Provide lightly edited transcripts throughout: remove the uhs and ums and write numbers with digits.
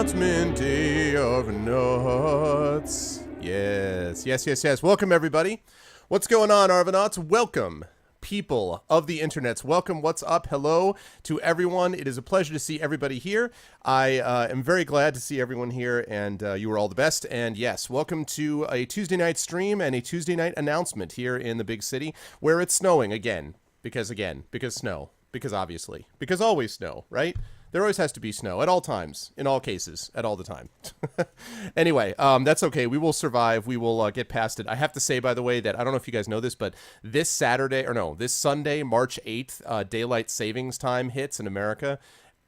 announcement, day of nuts. Yes. Welcome, everybody. What's going on, Arvanauts? Welcome, people of the internets. Welcome. What's up? Hello to everyone. It is a pleasure to see everybody here. I am very glad to see everyone here, and you are all the best. And yes, welcome to a Tuesday night stream and a Tuesday night announcement here in the big city where it's snowing again. Because snow. Because obviously. Because always snow, right? There always has to be snow at all times, in all cases, at all the time. Anyway, that's okay. We will survive. We will get past it. I have to say, by the way, that I don't know if you guys know this, but this Sunday, March 8th, daylight savings time hits in America.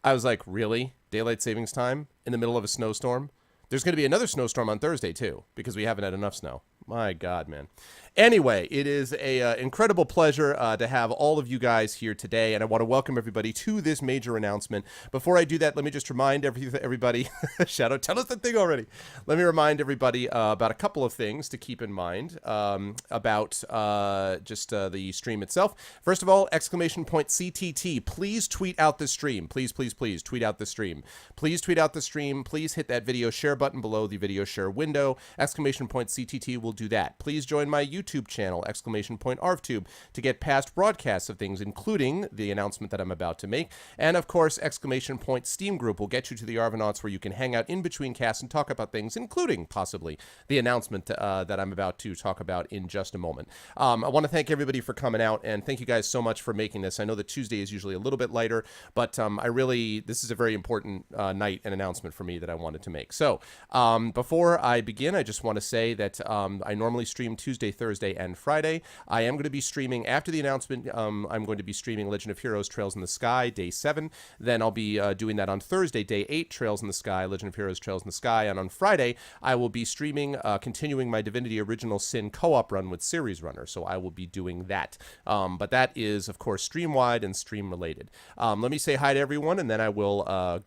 I was like, really? Daylight savings time in the middle of a snowstorm? There's going to be another snowstorm on Thursday, too, because we haven't had enough snow. My God, man. Anyway, it is a incredible pleasure to have all of you guys here today, and I want to welcome everybody to this major announcement. Before I do that, let me just remind everybody, Shadow, tell us the thing already. Let me remind everybody about a couple of things to keep in mind about the stream itself. First of all, ! CTT. Please tweet out this stream. Please tweet out the stream. Please tweet out the stream. Please hit that video share button below the video share window. ! CTT will do that. Please join my YouTube channel, ! ArvTube, to get past broadcasts of things, including the announcement that I'm about to make. And of course, ! Steam Group will get you to the Arvanauts, where you can hang out in between casts and talk about things, including possibly the announcement that I'm about to talk about in just a moment. I want to thank everybody for coming out, and thank you guys so much for making this. I know that Tuesday is usually a little bit lighter, but this is a very important night and announcement for me that I wanted to make. So before I begin, I just want to say that I normally stream Tuesday, Thursday, and Friday. I am going to be streaming after the announcement. I'm going to be streaming Legend of Heroes Trails in the Sky, Day 7. Then I'll be doing that on Thursday, Day 8, Trails in the Sky, Legend of Heroes Trails in the Sky. And on Friday, I will be streaming, continuing my Divinity Original Sin co-op run with Series Runner. So I will be doing that. But that is, of course, stream-wide and stream-related. Let me say hi to everyone, and then I will I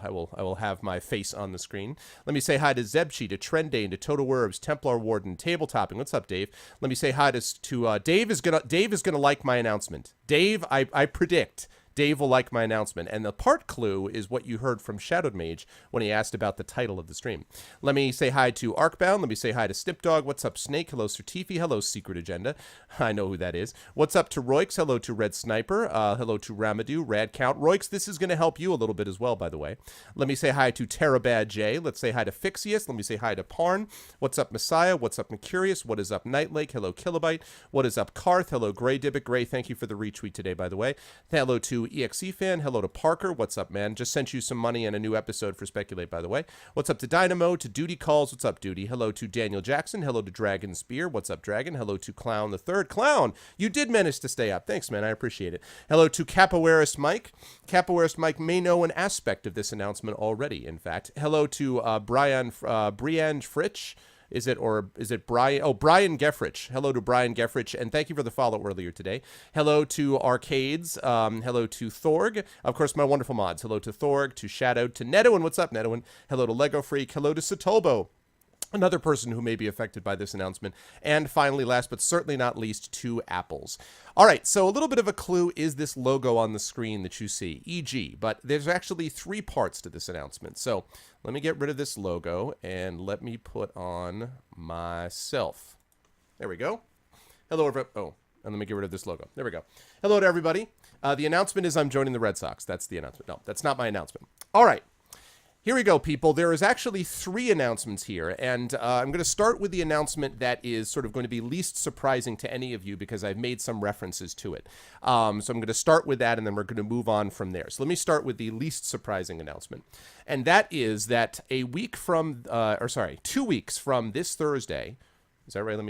will have my face on the screen. Let me say hi to Zebchi, to Trendane, to Total Werbs, Templar Warden, Tabletopping. What's up, Dave? Let me say hi to Dave is gonna like my announcement. Dave, I predict Dave will like my announcement. And the part clue is what you heard from Shadowed Mage when he asked about the title of the stream. Let me say hi to Arkbound. Let me say hi to Snipdog. What's up, Snake? Hello, Sir Tiffy. Hello, Secret Agenda. I know who that is. What's up to Roix? Hello to Red Sniper. Hello to Ramadou, Rad Count. Roix, this is going to help you a little bit as well, by the way. Let me say hi to Terabad J. Let's say hi to Fixius. Let me say hi to Parn. What's up, Messiah? What's up, Mercurius? What is up, Nightlake? Hello, Kilobyte. What is up, Karth? Hello, Grey Dibbit. Grey, thank you for the retweet today, by the way. Hello to EXE Fan. Hello to Parker. What's up, man? Just sent you some money and a new episode for Speculate, by the way. What's up to Dynamo, to Duty Calls. What's up, Duty? Hello to Daniel Jackson. Hello to Dragon Spear. What's up, Dragon? Hello to Clown the Third. Clown, you did manage to stay up. Thanks, man. I appreciate it. Hello to Capoeirist Mike. Capoeirist Mike may know an aspect of this announcement already, in fact. Hello to Brian Fritsch. Is it Brian? Oh, Brian Geffrich. Hello to Brian Geffrich, and thank you for the follow earlier today. Hello to Arcades. Hello to Thorg. Of course, my wonderful mods. Hello to Thorg, to Shadow, to Nedowin. What's up, Nedowin? Hello to Lego Freak. Hello to Satobo, another person who may be affected by this announcement. And finally, last but certainly not least, to Apples. All right, so a little bit of a clue is this logo on the screen that you see, EG, but there's actually 3 parts to this announcement. So let me get rid of this logo and let me put on myself. There we go. Hello, everyone. Oh, and let me get rid of this logo. There we go. Hello to everybody. The announcement is I'm joining the Red Sox. That's the announcement. No, that's not my announcement. All right. Here we go, people. There is actually 3 announcements here, and I'm going to start with the announcement that is sort of going to be least surprising to any of you because I've made some references to it. So I'm going to start with that, and then we're going to move on from there. So let me start with the least surprising announcement, and that is that 2 weeks from this Thursday, is that right? Let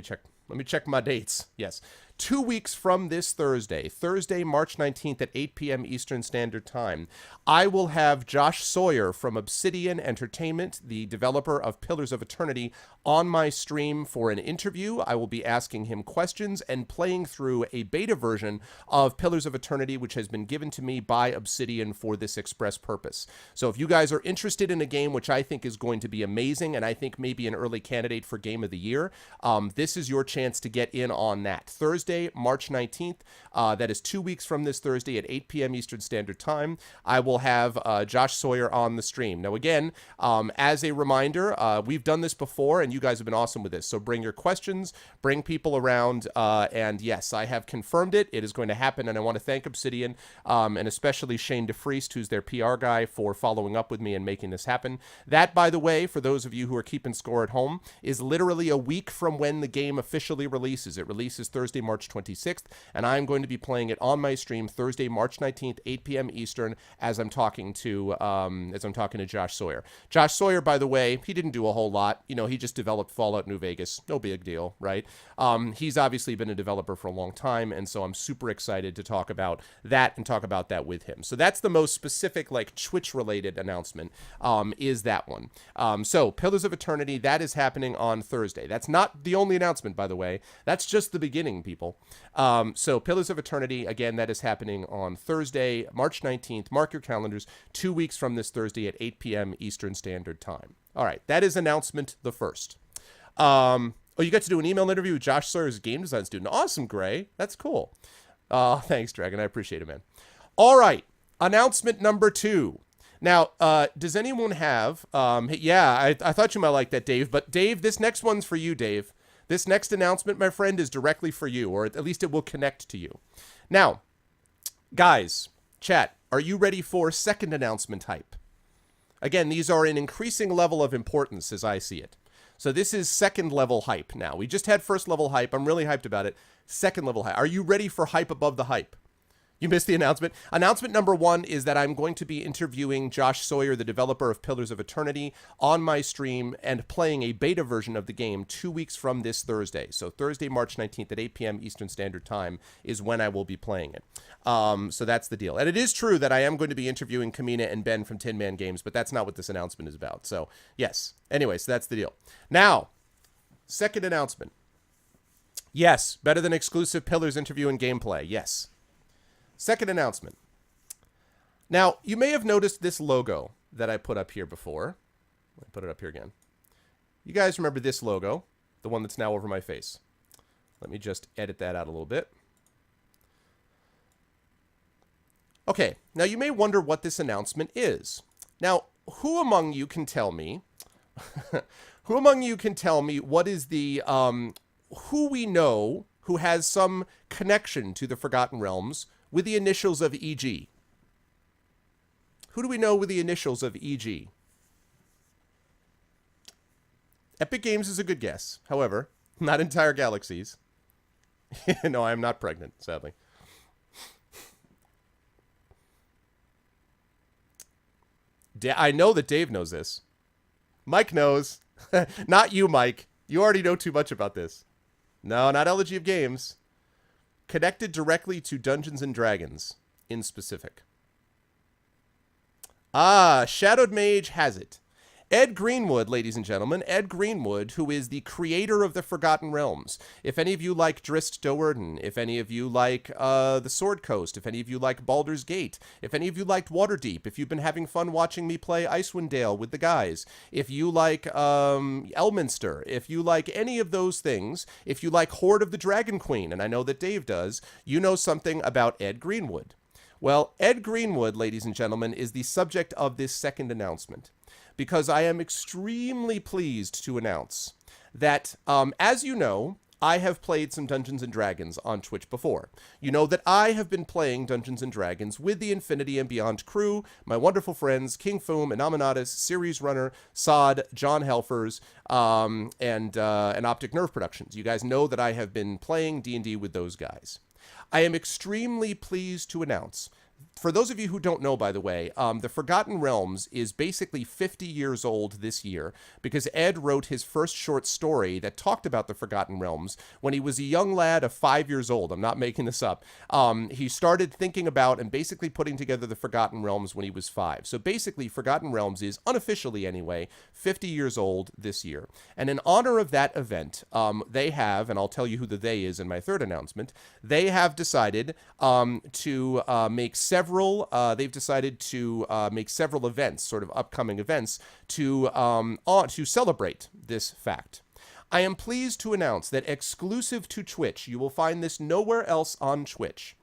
me check my dates. Yes. 2 weeks from this Thursday, March 19th at 8 p.m. Eastern Standard Time, I will have Josh Sawyer from Obsidian Entertainment, the developer of Pillars of Eternity, on my stream for an interview. I will be asking him questions and playing through a beta version of Pillars of Eternity, which has been given to me by Obsidian for this express purpose. So if you guys are interested in a game which I think is going to be amazing, and I think maybe an early candidate for Game of the Year, this is your chance to get in on that. Thursday, Thursday, March 19th. That is 2 weeks from this Thursday at 8 p.m. Eastern Standard Time. I will have Josh Sawyer on the stream. Now, again, as a reminder, we've done this before, and you guys have been awesome with this. So bring your questions, bring people around, and yes, I have confirmed it. It is going to happen, and I want to thank Obsidian, and especially Shane DeFriest, who's their PR guy, for following up with me and making this happen. That, by the way, for those of you who are keeping score at home, is literally a week from when the game officially releases. It releases Thursday, March 26th, and I'm going to be playing it on my stream Thursday, March 19th, 8 p.m. Eastern, as I'm talking to Josh Sawyer. Josh Sawyer, by the way, he didn't do a whole lot. You know, he just developed Fallout New Vegas. No big deal, right? He's obviously been a developer for a long time, and so I'm super excited to talk about that and talk about that with him. So that's the most specific, like, Twitch-related announcement, is that one. So Pillars of Eternity, that is happening on Thursday. That's not the only announcement, by the way. That's just the beginning, people. So Pillars of Eternity, again, that is happening on Thursday, March 19th. Mark your calendars, 2 weeks from this Thursday at 8 p.m. Eastern Standard Time. All right, that is announcement the first. Oh, you got to do an email interview with Josh Sawyer, a game design student. Awesome, Gray. That's cool. Thanks, Dragon. I appreciate it, man. All right, announcement number 2. Now, does anyone have... I thought you might like that, Dave. But, Dave, this next one's for you, Dave. This next announcement, my friend, is directly for you, or at least it will connect to you. Now, guys, chat, are you ready for second announcement hype? Again, these are an increasing level of importance as I see it. So this is second level hype now. We just had first level hype. I'm really hyped about it. Second level hype. Are you ready for hype above the hype? You missed the announcement. Announcement number 1 is that I'm going to be interviewing Josh Sawyer, the developer of Pillars of Eternity, on my stream and playing a beta version of the game 2 weeks from this Thursday. So Thursday, March 19th at 8 p.m. Eastern Standard Time is when I will be playing it. So that's the deal. And it is true that I am going to be interviewing Kamina and Ben from Tin Man Games, but that's not what this announcement is about. So, yes. Anyway, so that's the deal. Now, second announcement. Yes, better than exclusive Pillars interview and gameplay. Yes. Second announcement. Now, you may have noticed this logo that I put up here before. Let me put it up here again. You guys remember this logo, the one that's now over my face. Let me just edit that out a little bit. Okay, now you may wonder what this announcement is. Now, who among you can tell me, what is the, who we know who has some connection to the Forgotten Realms with the initials of EG? Who do we know with the initials of EG? Epic Games is a good guess. However, not entire galaxies. No, I am not pregnant, sadly. I know that Dave knows this. Mike knows. Not you, Mike. You already know too much about this. No, not Elegy of Games. Connected directly to Dungeons and Dragons in specific. Shadowed Mage has it. Ed Greenwood, ladies and gentlemen. Ed Greenwood, who is the creator of the Forgotten Realms. If any of you like Drizzt Do'Urden, if any of you like the Sword Coast, if any of you like Baldur's Gate, if any of you liked Waterdeep, if you've been having fun watching me play Icewind Dale with the guys, if you like Elminster, if you like any of those things, if you like Horde of the Dragon Queen, and I know that Dave does, you know something about Ed Greenwood. Well, Ed Greenwood, ladies and gentlemen, is the subject of this second announcement, because I am extremely pleased to announce that, as you know, I have played some Dungeons & Dragons on Twitch before. You know that I have been playing Dungeons & Dragons with the Infinity and Beyond crew, my wonderful friends, King Foom, Inaminatus, Series Runner, Sod, John Helfers, and Optic Nerve Productions. You guys know that I have been playing D&D with those guys. I am extremely pleased to announce, for those of you who don't know, by the way, the Forgotten Realms is basically 50 years old this year because Ed wrote his first short story that talked about the Forgotten Realms when he was a young lad of 5 years old. I'm not making this up. He started thinking about and basically putting together the Forgotten Realms when he was 5. So basically, Forgotten Realms is, unofficially anyway, 50 years old this year. And in honor of that event, they have, and I'll tell you who the they is in my third announcement, they have decided to make several events, sort of upcoming events, to celebrate this fact. I am pleased to announce that exclusive to Twitch, you will find this nowhere else on Twitch.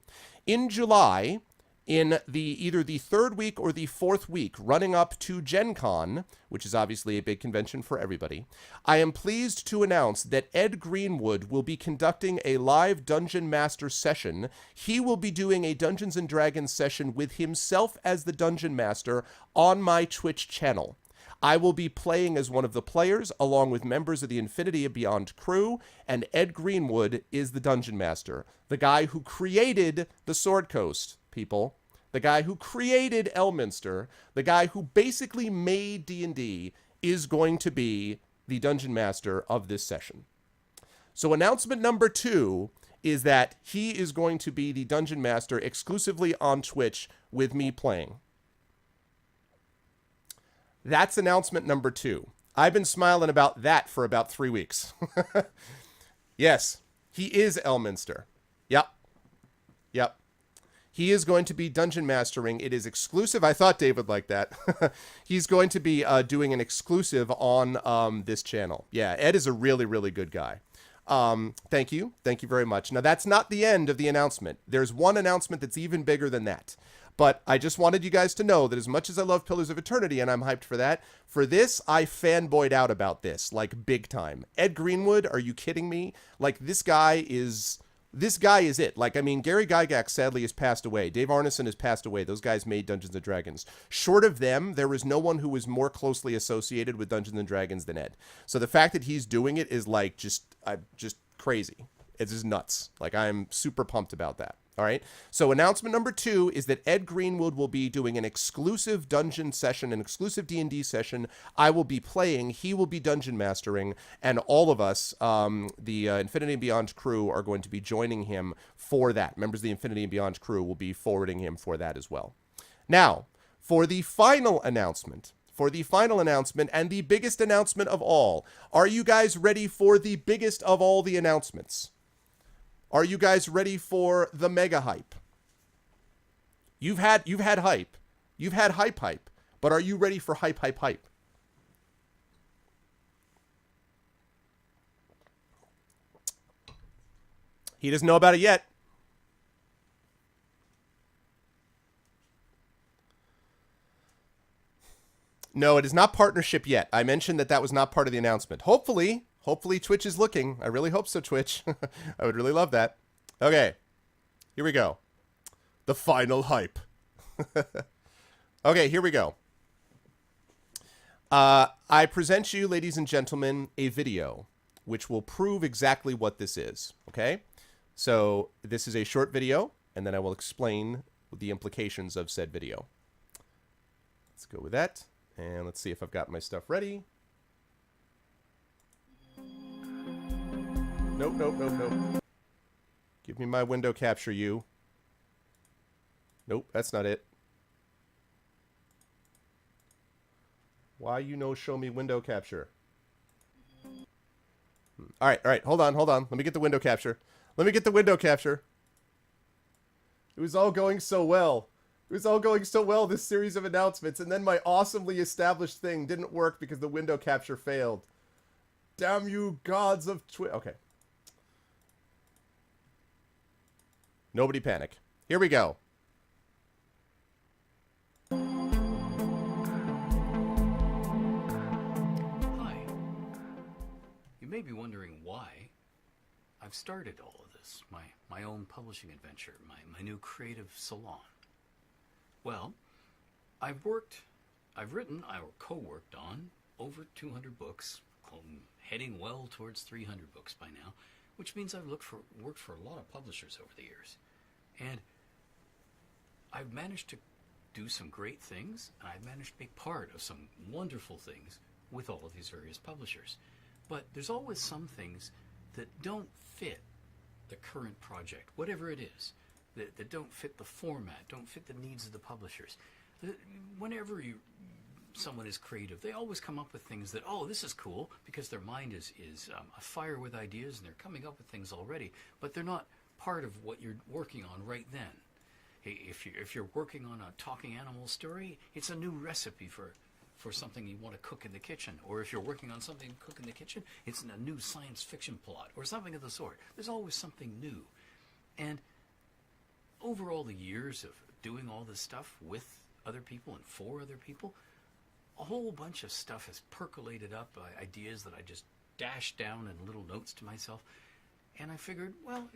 In July, in either the third week or the fourth week running up to Gen Con, which is obviously a big convention for everybody, I am pleased to announce that Ed Greenwood will be conducting a live Dungeon Master session. He will be doing a Dungeons & Dragons session with himself as the Dungeon Master on my Twitch channel. I will be playing as one of the players, along with members of the Infinity and Beyond crew, and Ed Greenwood is the Dungeon Master, the guy who created the Sword Coast, people. The guy who created Elminster, the guy who basically made D&D, is going to be the Dungeon Master of this session. So announcement number 2 is that he is going to be the Dungeon Master exclusively on Twitch with me playing. That's announcement number 2. I've been smiling about that for about 3 weeks. Yes, he is Elminster. Yep. He is going to be dungeon mastering. It is exclusive. I thought Dave would like that. He's going to be doing an exclusive on this channel. Yeah, Ed is a really, really good guy. Thank you. Thank you very much. Now, that's not the end of the announcement. There's one announcement that's even bigger than that. But I just wanted you guys to know that as much as I love Pillars of Eternity, and I'm hyped for that, for this, I fanboyed out about this, like, big time. Ed Greenwood, are you kidding me? Like, this guy is it. Like, I mean, Gary Gygax sadly has passed away. Dave Arneson has passed away. Those guys made Dungeons & Dragons. Short of them, there is no one who was more closely associated with Dungeons & Dragons than Ed. So the fact that he's doing it is, like, just crazy. It's just nuts. Like, I'm super pumped about that. All right. So announcement number 2 is that Ed Greenwood will be doing an exclusive dungeon session, an exclusive D&D session. I will be playing. He will be dungeon mastering. And all of us, the Infinity and Beyond crew, are going to be joining him for that. Members of the Infinity and Beyond crew will be forwarding him for that as well. Now, for the final announcement, and the biggest announcement of all, are you guys ready for the biggest of all the announcements? Are you guys ready for the mega hype? You've had hype. You've had hype. But are you ready for hype? He doesn't know about it yet. No, it is not partnership yet. I mentioned that was not part of the announcement. Hopefully Twitch is looking. I really hope so, Twitch. I would really love that. Okay, here we go. The final hype. Okay, here we go. I present you, ladies and gentlemen, a video which will prove exactly what this is. Okay? So this is a short video, and then I will explain the implications of said video. Let's go with that. And let's see if I've got my stuff ready. Nope. Give me my window capture, you. Nope, that's not it. Why you no show me window capture? All right. Hold on. Let me get the window capture. It was all going so well. This series of announcements, and then my awesomely established thing didn't work because the window capture failed. Damn you, gods of Twitch. Okay. Nobody panic. Here we go. Hi. You may be wondering why I've started all of this, my own publishing adventure, my new creative salon. Well, I've written, or co-worked on over 200 books, heading well towards 300 books by now, which means I've worked for a lot of publishers over the years. And I've managed to do some great things, and I've managed to be part of some wonderful things with all of these various publishers. But there's always some things that don't fit the current project, whatever it is, that don't fit the format, don't fit the needs of the publishers. Whenever someone is creative, they always come up with things that, oh, this is cool, because their mind is afire with ideas, and they're coming up with things already, but they're not part of what you're working on right then. If you're working on a talking animal story, it's a new recipe for for something you want to cook in the kitchen, or if you're working on something to cook in the kitchen, it's a new science fiction plot or something of the sort. There's always something new. And over all the years of doing all this stuff with other people and for other people, a whole bunch of stuff has percolated up, ideas that I just dashed down in little notes to myself. And I figured, well,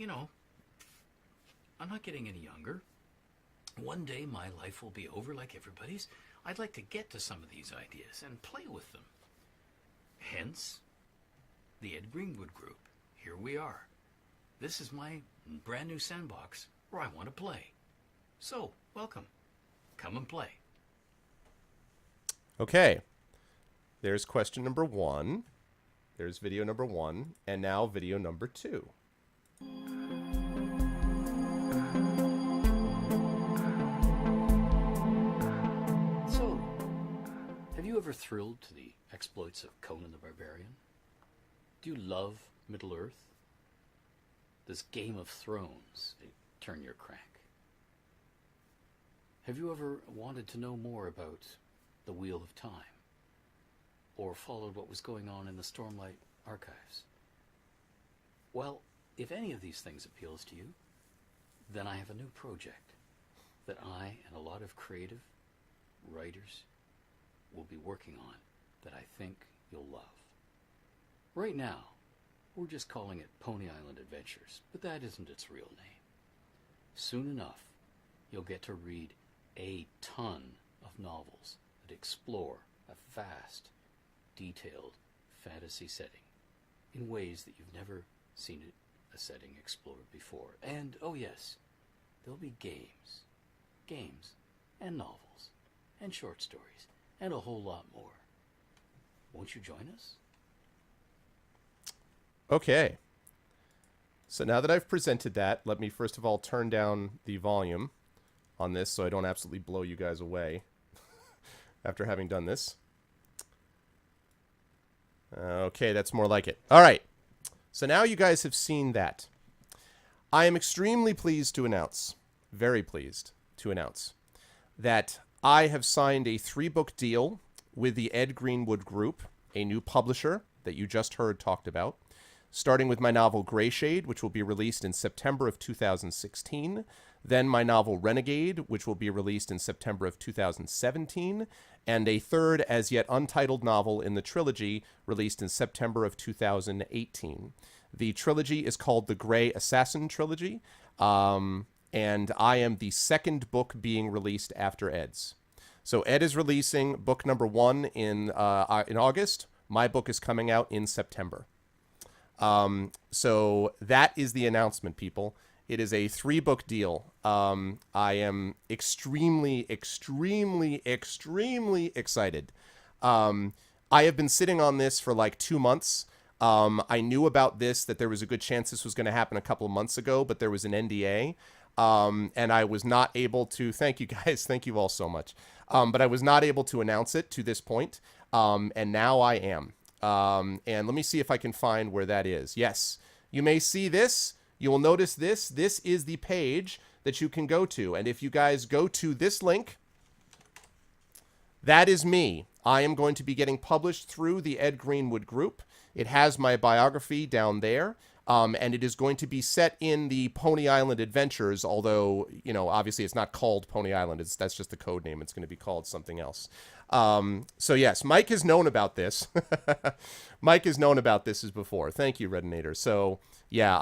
I'm not getting any younger. One day my life will be over like everybody's. I'd like to get to some of these ideas and play with them. Hence, the Ed Greenwood Group. Here we are. This is my brand new sandbox where I want to play. So, welcome. Come and play. Okay. There's question number 1. There's video number 1. And now video number 2. So, have you ever thrilled to the exploits of Conan the Barbarian? Do you love Middle-earth? This Game of Thrones, they turn your crank. Have you ever wanted to know more about the Wheel of Time? Or followed what was going on in the Stormlight archives? Well, if any of these things appeals to you, then I have a new project that I and a lot of creative writers will be working on that I think you'll love. Right now, we're just calling it Pony Island Adventures, but that isn't its real name. Soon enough, you'll get to read a ton of novels that explore a vast, detailed fantasy setting in ways that you've never seen a setting explored before. And, oh yes, there'll be games and novels and short stories and a whole lot more. Won't you join us? Okay. So now that I've presented that, let me first of all turn down the volume on this so I don't absolutely blow you guys away after having done this. Okay, that's more like it. All right. So now you guys have seen that. I am extremely pleased to announce, very pleased to announce, that I have signed a 3-book deal with the Ed Greenwood Group, a new publisher that you just heard talked about, starting with my novel Gray Shade, which will be released in September of 2016, then my novel Renegade, which will be released in September of 2017, and a third as yet untitled novel in the trilogy released in September of 2018. The trilogy is called the Grey Assassin Trilogy, and I am the second book being released after Ed's. So Ed is releasing book number 1 in August. My book is coming out in September. So that is the announcement, people. It is a 3-book deal. I am extremely, extremely, extremely excited. I have been sitting on this for like 2 months. I knew about this, that there was a good chance this was going to happen a couple of months ago, but there was an NDA. And I was not able to, thank you guys, thank you all so much. But I was not able to announce it to this point. And now I am. And let me see if I can find where that is. Yes, you may see this. You will notice this. This is the page that you can go to. And if you guys go to this link, that is me. I am going to be getting published through the Ed Greenwood Group. It has my biography down there. And it is going to be set in the Pony Island Adventures, although, obviously it's not called Pony Island. That's just the code name. It's going to be called something else. So yes, Mike has known about this. Mike has known about this as before. Thank you, Redinator. So yeah,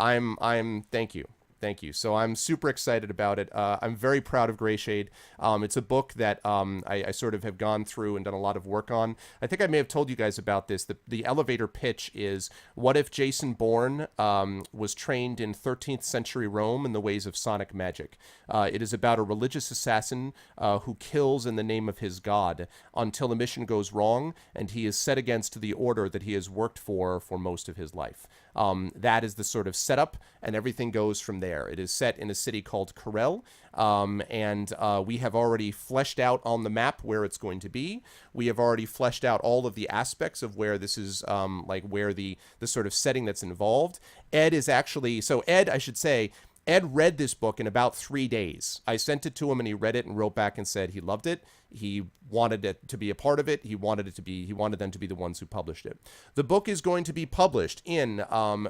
thank you. Thank you. So I'm super excited about it. I'm very proud of Gray Shade. It's a book that I sort of have gone through and done a lot of work on. I think I may have told you guys about this. The elevator pitch is, what if Jason Bourne was trained in 13th century Rome in the ways of sonic magic? It is about a religious assassin who kills in the name of his god until a mission goes wrong and he is set against the order that he has worked for most of his life. That is the sort of setup, and everything goes from there. It is set in a city called Corel, and we have already fleshed out on the map where it's going to be. We have already fleshed out all of the aspects of where this is, where the sort of setting that's involved. Ed, I should say, Ed read this book in about 3 days. I sent it to him and he read it and wrote back and said he loved it. He wanted it to be a part of it. He wanted them to be the ones who published it. The book is going to be published in,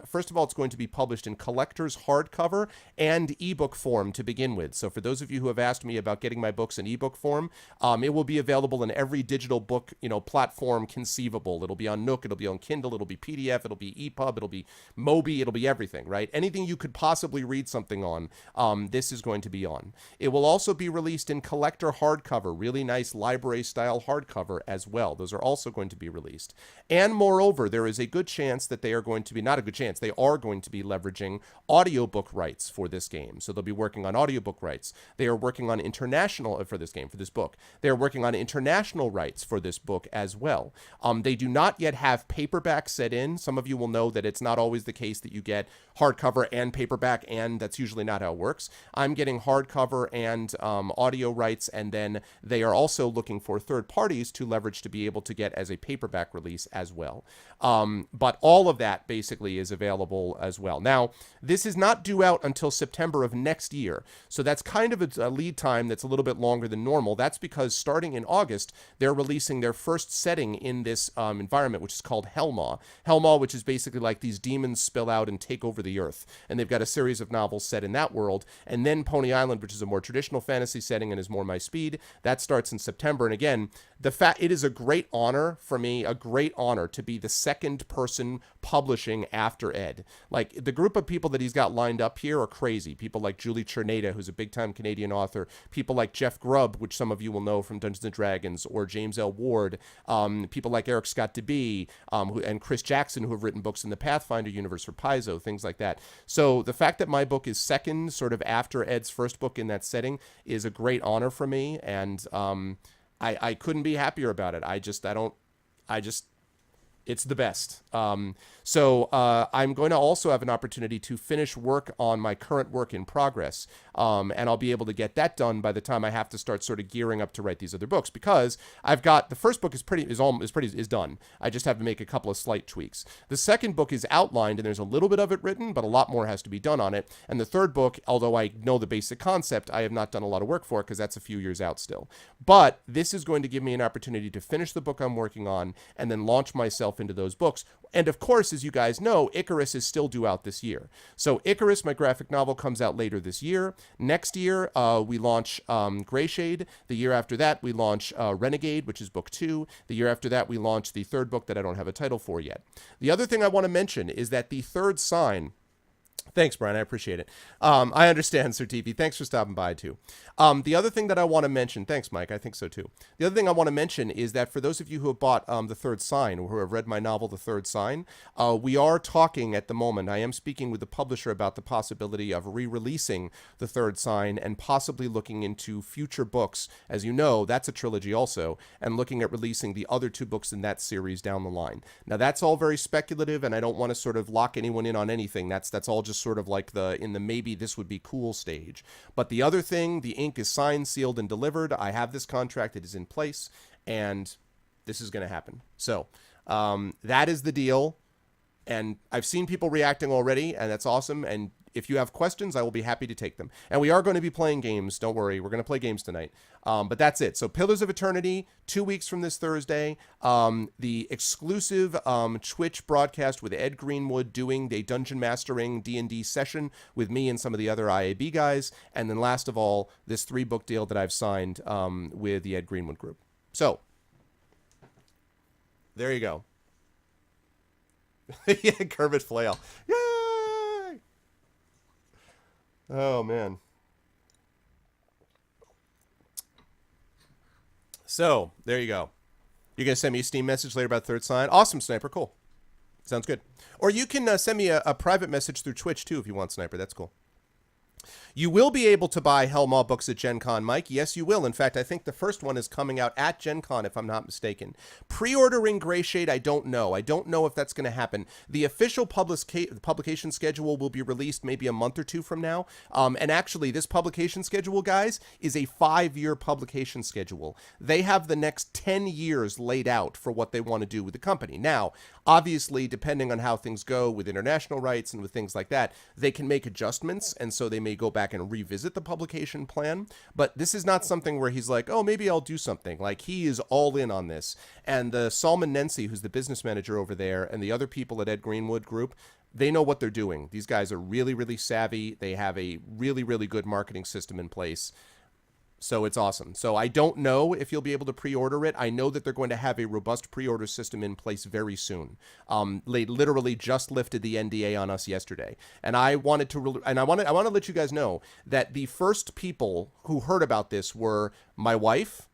first of all, it's going to be published in collector's hardcover and ebook form to begin with. So for those of you who have asked me about getting my books in ebook form, it will be available in every digital book, platform conceivable. It'll be on Nook, it'll be on Kindle, it'll be PDF, it'll be EPUB, it'll be Mobi, it'll be everything, right? Anything you could possibly read something on, this is going to be on. It will also be released in collector hardcover, really nice library style hardcover as well. Those are also going to be released. And moreover, there is a good chance that they are going to be, not a good chance, they are going to be leveraging audiobook rights for this game. So they'll be working on audiobook rights. They are working on international, for this book. They are working on international rights for this book as well. They do not yet have paperback set in. Some of you will know that it's not always the case that you get hardcover and paperback, and that's usually not how it works. I'm getting hardcover and audio rights, and then they are also looking for third parties to leverage to be able to get as a paperback release as well. But all of that basically is available as well. Now, this is not due out until September of next year, so that's kind of a lead time that's a little bit longer than normal. That's because starting in August, they're releasing their first setting in this environment, which is called Helmaw. Helmaw, which is basically like these demons spill out and take over the earth, and they've got a series of novels set in that world. And then Pony Island, which is a more traditional fantasy setting and is more my speed, that starts in September. And again, it is a great honor for me, a great honor to be the second person publishing after Ed. Like, the group of people that he's got lined up here are crazy. People like Julie Cherneda, who's a big-time Canadian author. People like Jeff Grubb, which some of you will know from Dungeons & Dragons, or James L. Ward. People like Eric Scott DeBee, and Chris Jackson, who have written books in the Pathfinder universe for Paizo, things like that. So the fact that my book is second, sort of after Ed's first book in that setting, is a great honor for me, and I couldn't be happier about it. It's the best. So I'm going to also have an opportunity to finish work on my current work in progress, and I'll be able to get that done by the time I have to start sort of gearing up to write these other books, because I've got, the first book is done. I just have to make a couple of slight tweaks. The second book is outlined, and there's a little bit of it written, but a lot more has to be done on it. And the third book, although I know the basic concept, I have not done a lot of work for it because that's a few years out still. But this is going to give me an opportunity to finish the book I'm working on and then launch myself into those books. And of course, as you guys know, Icarus is still due out this year. So Icarus, my graphic novel, comes out later this year. Next year, we launch Greyshade. The year after that, we launch Renegade, which is book 2. The year after that, we launch the third book that I don't have a title for yet. The other thing I want to mention is that the third sign... Thanks, Brian. I appreciate it. I understand, Sir TV. Thanks for stopping by, too. The other thing that I want to mention... Thanks, Mike. I think so, too. The other thing I want to mention is that for those of you who have bought The Third Sign, or who have read my novel, The Third Sign, we are talking at the moment. I am speaking with the publisher about the possibility of re-releasing The Third Sign and possibly looking into future books. As you know, that's a trilogy also, and looking at releasing the other 2 books in that series down the line. Now, that's all very speculative, and I don't want to sort of lock anyone in on anything. That's all just sort of like in the maybe this would be cool stage. But the other thing, the ink is signed, sealed, and delivered. I have this contract. It is in place, and this is going to happen. So that is the deal. And I've seen people reacting already, and that's awesome. And if you have questions, I will be happy to take them. And we are going to be playing games. Don't worry. We're going to play games tonight. But that's it. So Pillars of Eternity, 2 weeks from this Thursday. The exclusive Twitch broadcast with Ed Greenwood doing the Dungeon Mastering D&D session with me and some of the other IAB guys. And then last of all, this 3-book deal that I've signed with the Ed Greenwood Group. So there you go. Yeah, Kermit Flail. Yay! Oh, man. So, there you go. You're going to send me a Steam message later about Third Sign? Awesome, Sniper. Cool. Sounds good. Or you can send me a private message through Twitch, too, if you want, Sniper. That's cool. You will be able to buy Hellmaw books at Gen Con, Mike. Yes, you will. In fact, I think the first one is coming out at Gen Con, if I'm not mistaken. Pre-ordering Gray Shade, I don't know. I don't know if that's going to happen. The official publication schedule will be released maybe a month or two from now. And actually, this publication schedule, guys, is a 5-year publication schedule. They have the next 10 years laid out for what they want to do with the company. Now, obviously, depending on how things go with international rights and with things like that, they can make adjustments, and so they may go back and revisit the publication plan. But this is not something where he's like, oh, maybe I'll do something. Like, he is all in on this. And Salman Nensi, who's the business manager over there, and the other people at Ed Greenwood Group, they know what they're doing. These guys are really, really savvy. They have a really, really good marketing system in place. So it's awesome. So I don't know if you'll be able to pre-order it. I know that they're going to have a robust pre-order system in place very soon. They literally just lifted the NDA on us yesterday, and I want to let you guys know that the first people who heard about this were my wife.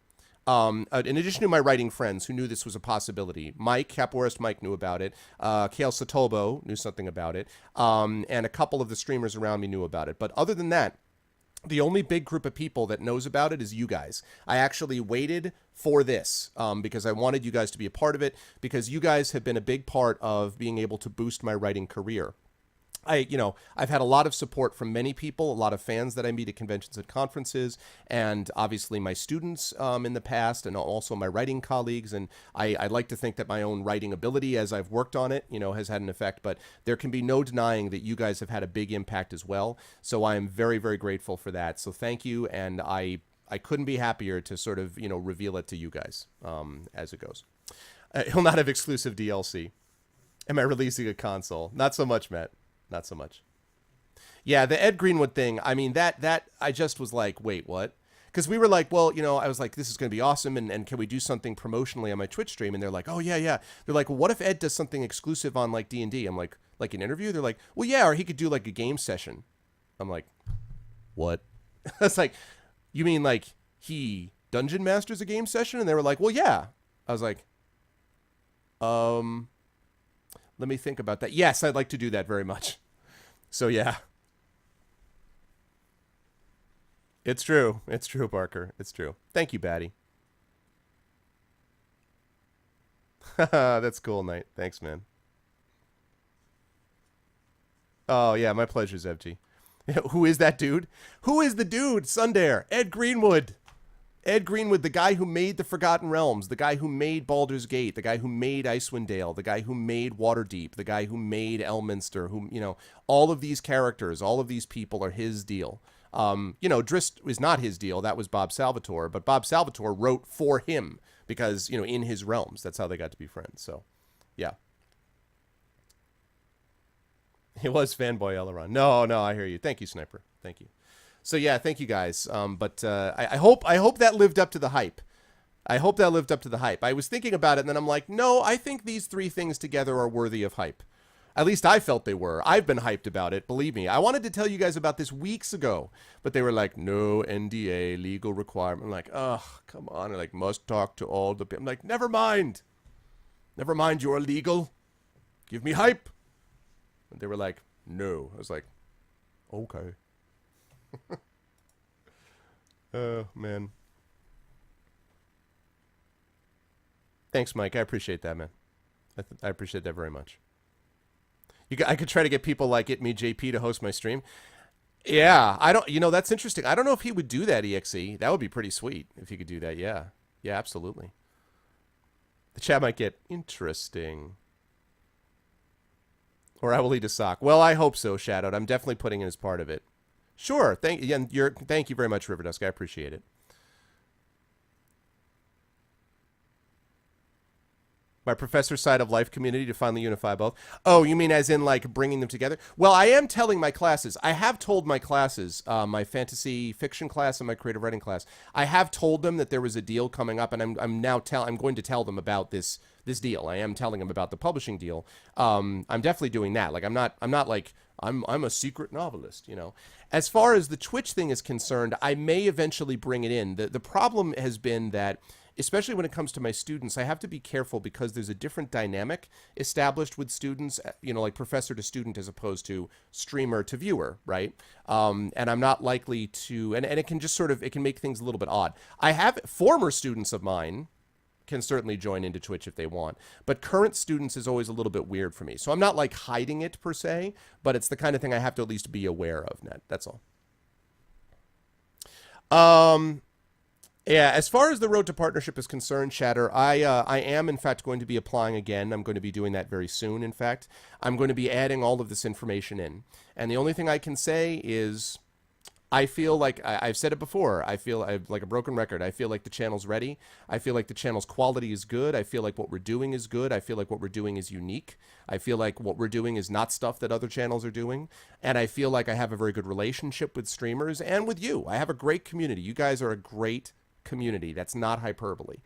In addition to my writing friends who knew this was a possibility, Mike, Capoeirist Mike, knew about it. Kale Satobo knew something about it, and a couple of the streamers around me knew about it. But other than that, the only big group of people that knows about it is you guys. I actually waited for this because I wanted you guys to be a part of it, because you guys have been a big part of being able to boost my writing career. I've had a lot of support from many people, a lot of fans that I meet at conventions and conferences, and obviously my students in the past, and also my writing colleagues. And I like to think that my own writing ability, as I've worked on it, has had an effect. But there can be no denying that you guys have had a big impact as well. So I am very, very grateful for that. So thank you, and I couldn't be happier to sort of reveal it to you guys as it goes. He'll not have exclusive DLC. Am I releasing a console? Not so much, Matt. Not so much. Yeah, the Ed Greenwood thing, I mean, that I just was like, wait, what? Because we were like, well, I was like, this is going to be awesome, and can we do something promotionally on my Twitch stream? And they're like, oh, yeah. They're like, well, what if Ed does something exclusive on, like, D&D? I'm like an interview? They're like, well, yeah, or he could do, like, a game session. I'm like, what? That's like, you mean, like, he Dungeon Masters a game session? And they were like, well, yeah. I was like, let me think about that. Yes, I'd like to do that very much. So, yeah. It's true. It's true, Parker. It's true. Thank you, Batty. That's cool, Knight. Thanks, man. Oh, yeah, my pleasure, Zevji. Who is that dude? Who is the dude? Sundare. Ed Greenwood. Ed Greenwood, the guy who made the Forgotten Realms, the guy who made Baldur's Gate, the guy who made Icewind Dale, the guy who made Waterdeep, the guy who made Elminster, all of these characters, all of these people are his deal. Drizzt is not his deal. That was Bob Salvatore, but Bob Salvatore wrote for him because, in his realms, that's how they got to be friends. So, yeah. It was Fanboy Eleron. No, I hear you. Thank you, Sniper. Thank you. So yeah, thank you guys. But I hope that lived up to the hype. I was thinking about it, and then I'm like, no, I think these three things together are worthy of hype. At least I felt they were. I've been hyped about it, believe me. I wanted to tell you guys about this weeks ago, but they were like, no NDA, legal requirement. I'm like, oh, come on. They're like, must talk to all the people. I'm like, never mind. Never mind, you're legal. Give me hype. And they were like, no. I was like, okay. Oh, man. Thanks, Mike. I appreciate that, man. I appreciate that very much. I could try to get people like Me JP to host my stream. Yeah, I don't. That's interesting. I don't know if he would do that, EXE. That would be pretty sweet if he could do that. Yeah, absolutely. The chat might get interesting. Or I will eat a sock. Well, I hope so, Shadowed. I'm definitely putting it as part of it. Sure. Thank you very much, Riverdusk. I appreciate it. My professor side of life community to finally unify both. Oh, you mean as in like bringing them together? Well, I am telling my classes. I have told my classes, my fantasy fiction class and my creative writing class. I have told them that there was a deal coming up, and I'm going to tell them about this deal. I am telling them about the publishing deal. I'm definitely doing that. Like I'm not like I'm a secret novelist, you know. As far as the Twitch thing is concerned, I may eventually bring it in. The problem has been that, especially when it comes to my students, I have to be careful because there's a different dynamic established with students, you know, like professor to student as opposed to streamer to viewer, right? And I'm not likely to, and it can just sort of, it can make things a little bit odd. I have former students of mine can certainly join into Twitch if they want, but current students is always a little bit weird for me. So I'm not like hiding it per se, but it's the kind of thing I have to at least be aware of, Ned. That's all. Yeah, as far as the road to partnership is concerned, Shatter, I am, in fact, going to be applying again. I'm going to be doing that very soon, in fact. I'm going to be adding all of this information in. And the only thing I can say is I feel like, I've said it before, I feel like a broken record. I feel like the channel's ready. I feel like the channel's quality is good. I feel like what we're doing is good. I feel like what we're doing is unique. I feel like what we're doing is not stuff that other channels are doing. And I feel like I have a very good relationship with streamers and with you. I have a great community. You guys are a great community. That's not hyperbole.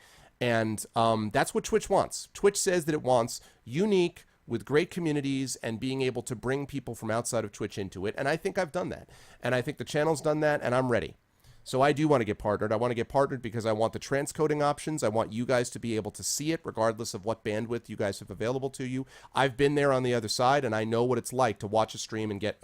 And that's what Twitch wants. Twitch says that it wants unique, with great communities and being able to bring people from outside of Twitch into it. And I think I've done that. And I think the channel's done that, and I'm ready. So I do want to get partnered. I want to get partnered because I want the transcoding options. I want you guys to be able to see it regardless of what bandwidth you guys have available to you. I've been there on the other side, and I know what it's like to watch a stream and get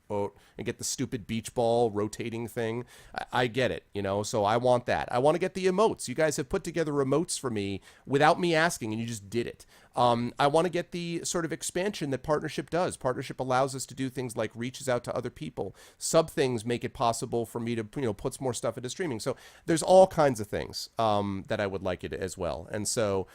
and get the stupid beach ball rotating thing. I get it, you know, so I want that. I want to get the emotes. You guys have put together emotes for me without me asking, and you just did it. I want to get the sort of expansion that Partnership does. Partnership allows us to do things like reaches out to other people. Sub things make it possible for me to, you know, put more stuff into streaming. So there's all kinds of things that I would like it as well. And so,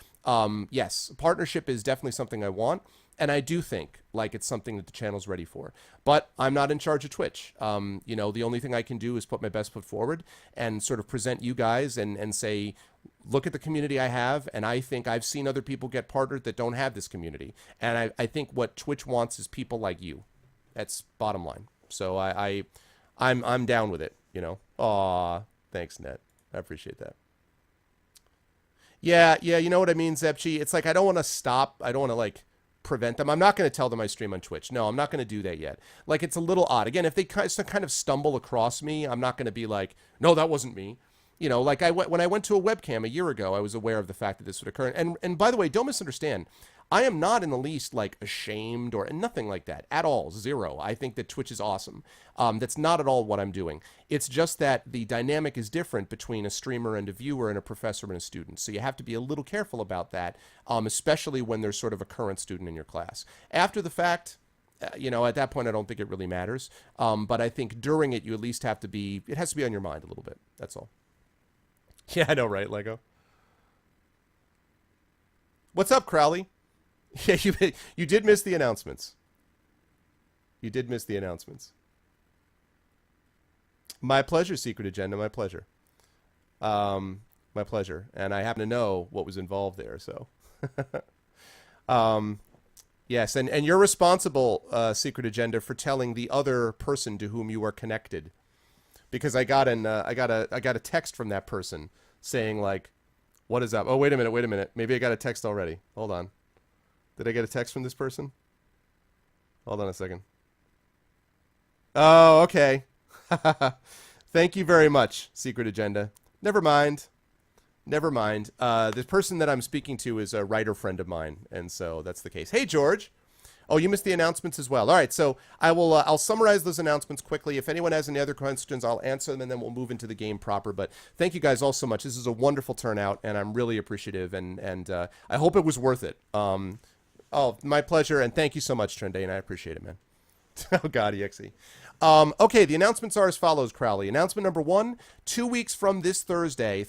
yes, Partnership is definitely something I want. And I do think like it's something that the channel's ready for. But I'm not in charge of Twitch. You know, the only thing I can do is put my best foot forward and sort of present you guys and say, look at the community I have. And I think I've seen other people get partnered that don't have this community. And I think what Twitch wants is people like you. That's bottom line. So I'm down with it, you know. Aw, thanks, Net. I appreciate that. Yeah, you know what I mean, Zepchi? It's like I don't want to stop. I don't want to like prevent them. I'm not going to tell them I stream on Twitch. No, I'm not going to do that yet. Like, it's a little odd. Again, if they kind of stumble across me, I'm not going to be like, no, that wasn't me. You know, like when I went to a webcam a year ago, I was aware of the fact that this would occur. And by the way, don't misunderstand. I am not in the least like ashamed or nothing like that at all. Zero. I think that Twitch is awesome. That's not at all what I'm doing. It's just that the dynamic is different between a streamer and a viewer and a professor and a student. So you have to be a little careful about that, especially when there's sort of a current student in your class. After the fact, you know, at that point, I don't think it really matters. But I think during it, you at least have to be, it has to be on your mind a little bit. That's all. Yeah, I know, right, Lego? What's up, Crowley? Yeah, you did miss the announcements. You did miss the announcements. My pleasure, Secret Agenda. My pleasure. My pleasure. And I happen to know what was involved there, so. Yes, and you're responsible, Secret Agenda, for telling the other person to whom you are connected, because I got a text from that person saying like, "What is up?" Oh, wait a minute. Maybe I got a text already. Hold on. Did I get a text from this person? Hold on a second. Oh, okay. Thank you very much, Secret Agenda. Never mind. The person that I'm speaking to is a writer friend of mine, and so that's the case. Hey, George. Oh, you missed the announcements as well. All right, so I'll summarize those announcements quickly. If anyone has any other questions, I'll answer them, and then we'll move into the game proper. But thank you guys all so much. This is a wonderful turnout, and I'm really appreciative, and I hope it was worth it. Oh, my pleasure, and thank you so much, Trendane. I appreciate it, man. Oh, God, EXE. Okay, the announcements are as follows, Crowley. Announcement number 1, 2 weeks from this Thursday,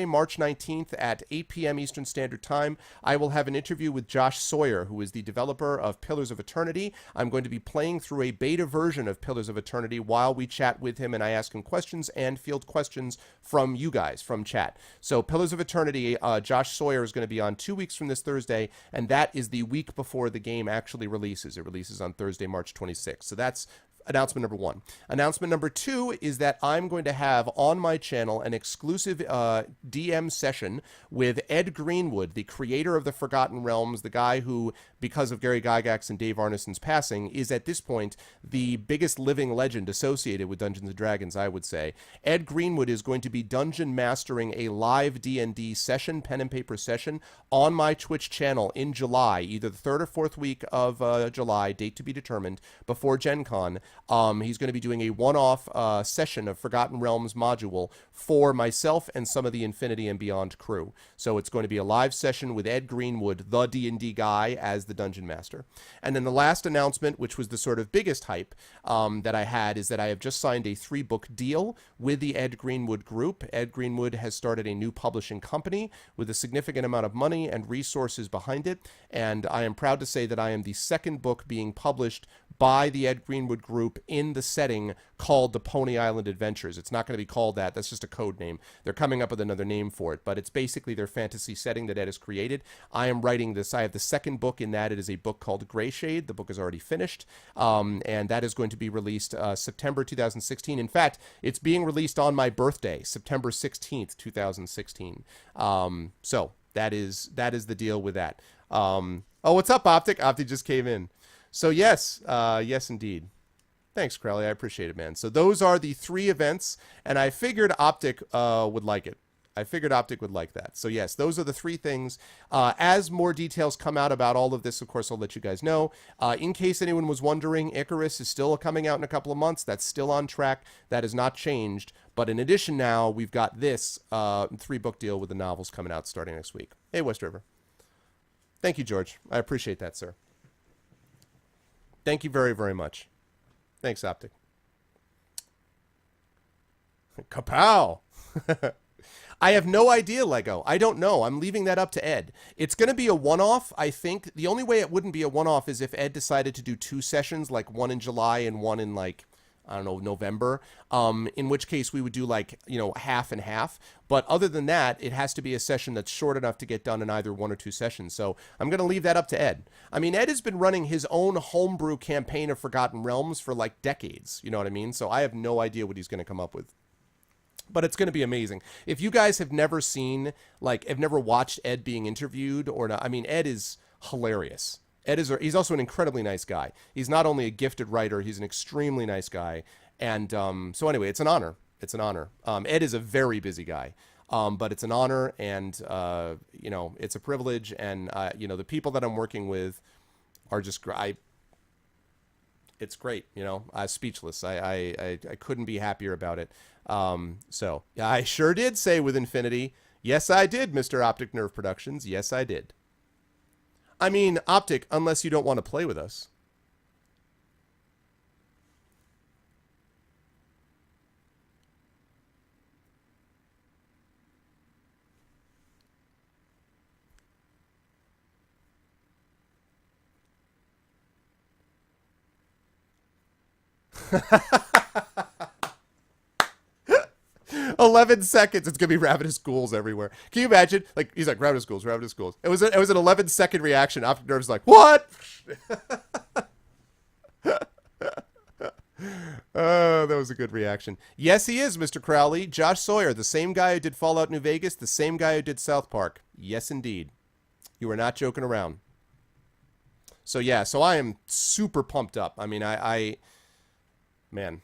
March 19th at 8 p.m. Eastern Standard Time, I will have an interview with Josh Sawyer, who is the developer of Pillars of Eternity. I'm going to be playing through a beta version of Pillars of Eternity while we chat with him, and I ask him questions and field questions from you guys, from chat. So Pillars of Eternity, Josh Sawyer is going to be on 2 weeks from this Thursday, and that is the week before the game actually releases. It releases on Thursday, March 26th. So that's announcement number one. Announcement number two is that I'm going to have on my channel an exclusive DM session with Ed Greenwood, the creator of the Forgotten Realms, the guy who, because of Gary Gygax and Dave Arneson's passing, is at this point the biggest living legend associated with Dungeons & Dragons, I would say. Ed Greenwood is going to be dungeon mastering a live D&D session, pen and paper session, on my Twitch channel in July, either the third or fourth week of July, date to be determined, before Gen Con. He's going to be doing a one-off session of Forgotten Realms module for myself and some of the Infinity and Beyond crew. So it's going to be a live session with Ed Greenwood, the D&D guy, as the Dungeon Master. And then the last announcement, which was the sort of biggest hype that I had, is that I have just signed a 3-book deal with the Ed Greenwood Group. Ed Greenwood has started a new publishing company with a significant amount of money and resources behind it. And I am proud to say that I am the second book being published by the Ed Greenwood Group in the setting called the Pony Island Adventures. It's not going to be called that. That's just a code name. They're coming up with another name for it, but it's basically their fantasy setting that Ed has created. I am writing this. I have the second book in that. It is a book called Gray Shade. The book is already finished, and that is going to be released September 2016. In fact, it's being released on my birthday, September 16th, 2016. So that is the deal with that. Oh, what's up, Optic? Optic just came in. So yes, yes indeed. Thanks, Crowley. I appreciate it, man. So those are the 3 events, and I figured Optic would like it. I figured Optic would like that. So yes, those are the 3 things. As more details come out about all of this, of course, I'll let you guys know. In case anyone was wondering, Icarus is still coming out in a couple of months. That's still on track. That has not changed. But in addition now, we've got this 3-book deal with the novels coming out starting next week. Hey, West River. Thank you, George. I appreciate that, sir. Thank you very, very much. Thanks, Optic. Kapow! I have no idea, Lego. I don't know. I'm leaving that up to Ed. It's going to be a one-off, I think. The only way it wouldn't be a one-off is if Ed decided to do 2 sessions, like one in July and one in, like, I don't know, November, in which case we would do, like, you know, half and half. But other than that, it has to be a session that's short enough to get done in either 1 or 2 sessions. So I'm going to leave that up to Ed. I mean, Ed has been running his own homebrew campaign of Forgotten Realms for, like, decades. You know what I mean? So I have no idea what he's going to come up with. But it's going to be amazing. If you guys have never seen, like, have never watched Ed being interviewed or not, I mean, Ed is hilarious. He's also an incredibly nice guy. He's not only a gifted writer, he's an extremely nice guy. And so anyway, it's an honor. It's an honor. Ed is a very busy guy, but it's an honor, and you know, it's a privilege. And you know, the people that I'm working with are just it's great. You know, I'm speechless. I couldn't be happier about it. So yeah, I sure did say with Infinity. Yes, I did, Mr. Optic Nerve Productions. Yes, I did. I mean, Optic, unless you don't want to play with us. 11 seconds, it's gonna be ravenous ghouls everywhere. Can you imagine? Like, he's like, ravenous ghouls, ravenous ghouls. It was an 11-second reaction. Optic Nerve's like, what? Oh, that was a good reaction. Yes, he is, Mr. Crowley. Josh Sawyer, the same guy who did Fallout New Vegas, the same guy who did South Park. Yes, indeed. You are not joking around. So yeah, so I am super pumped up. I mean, man.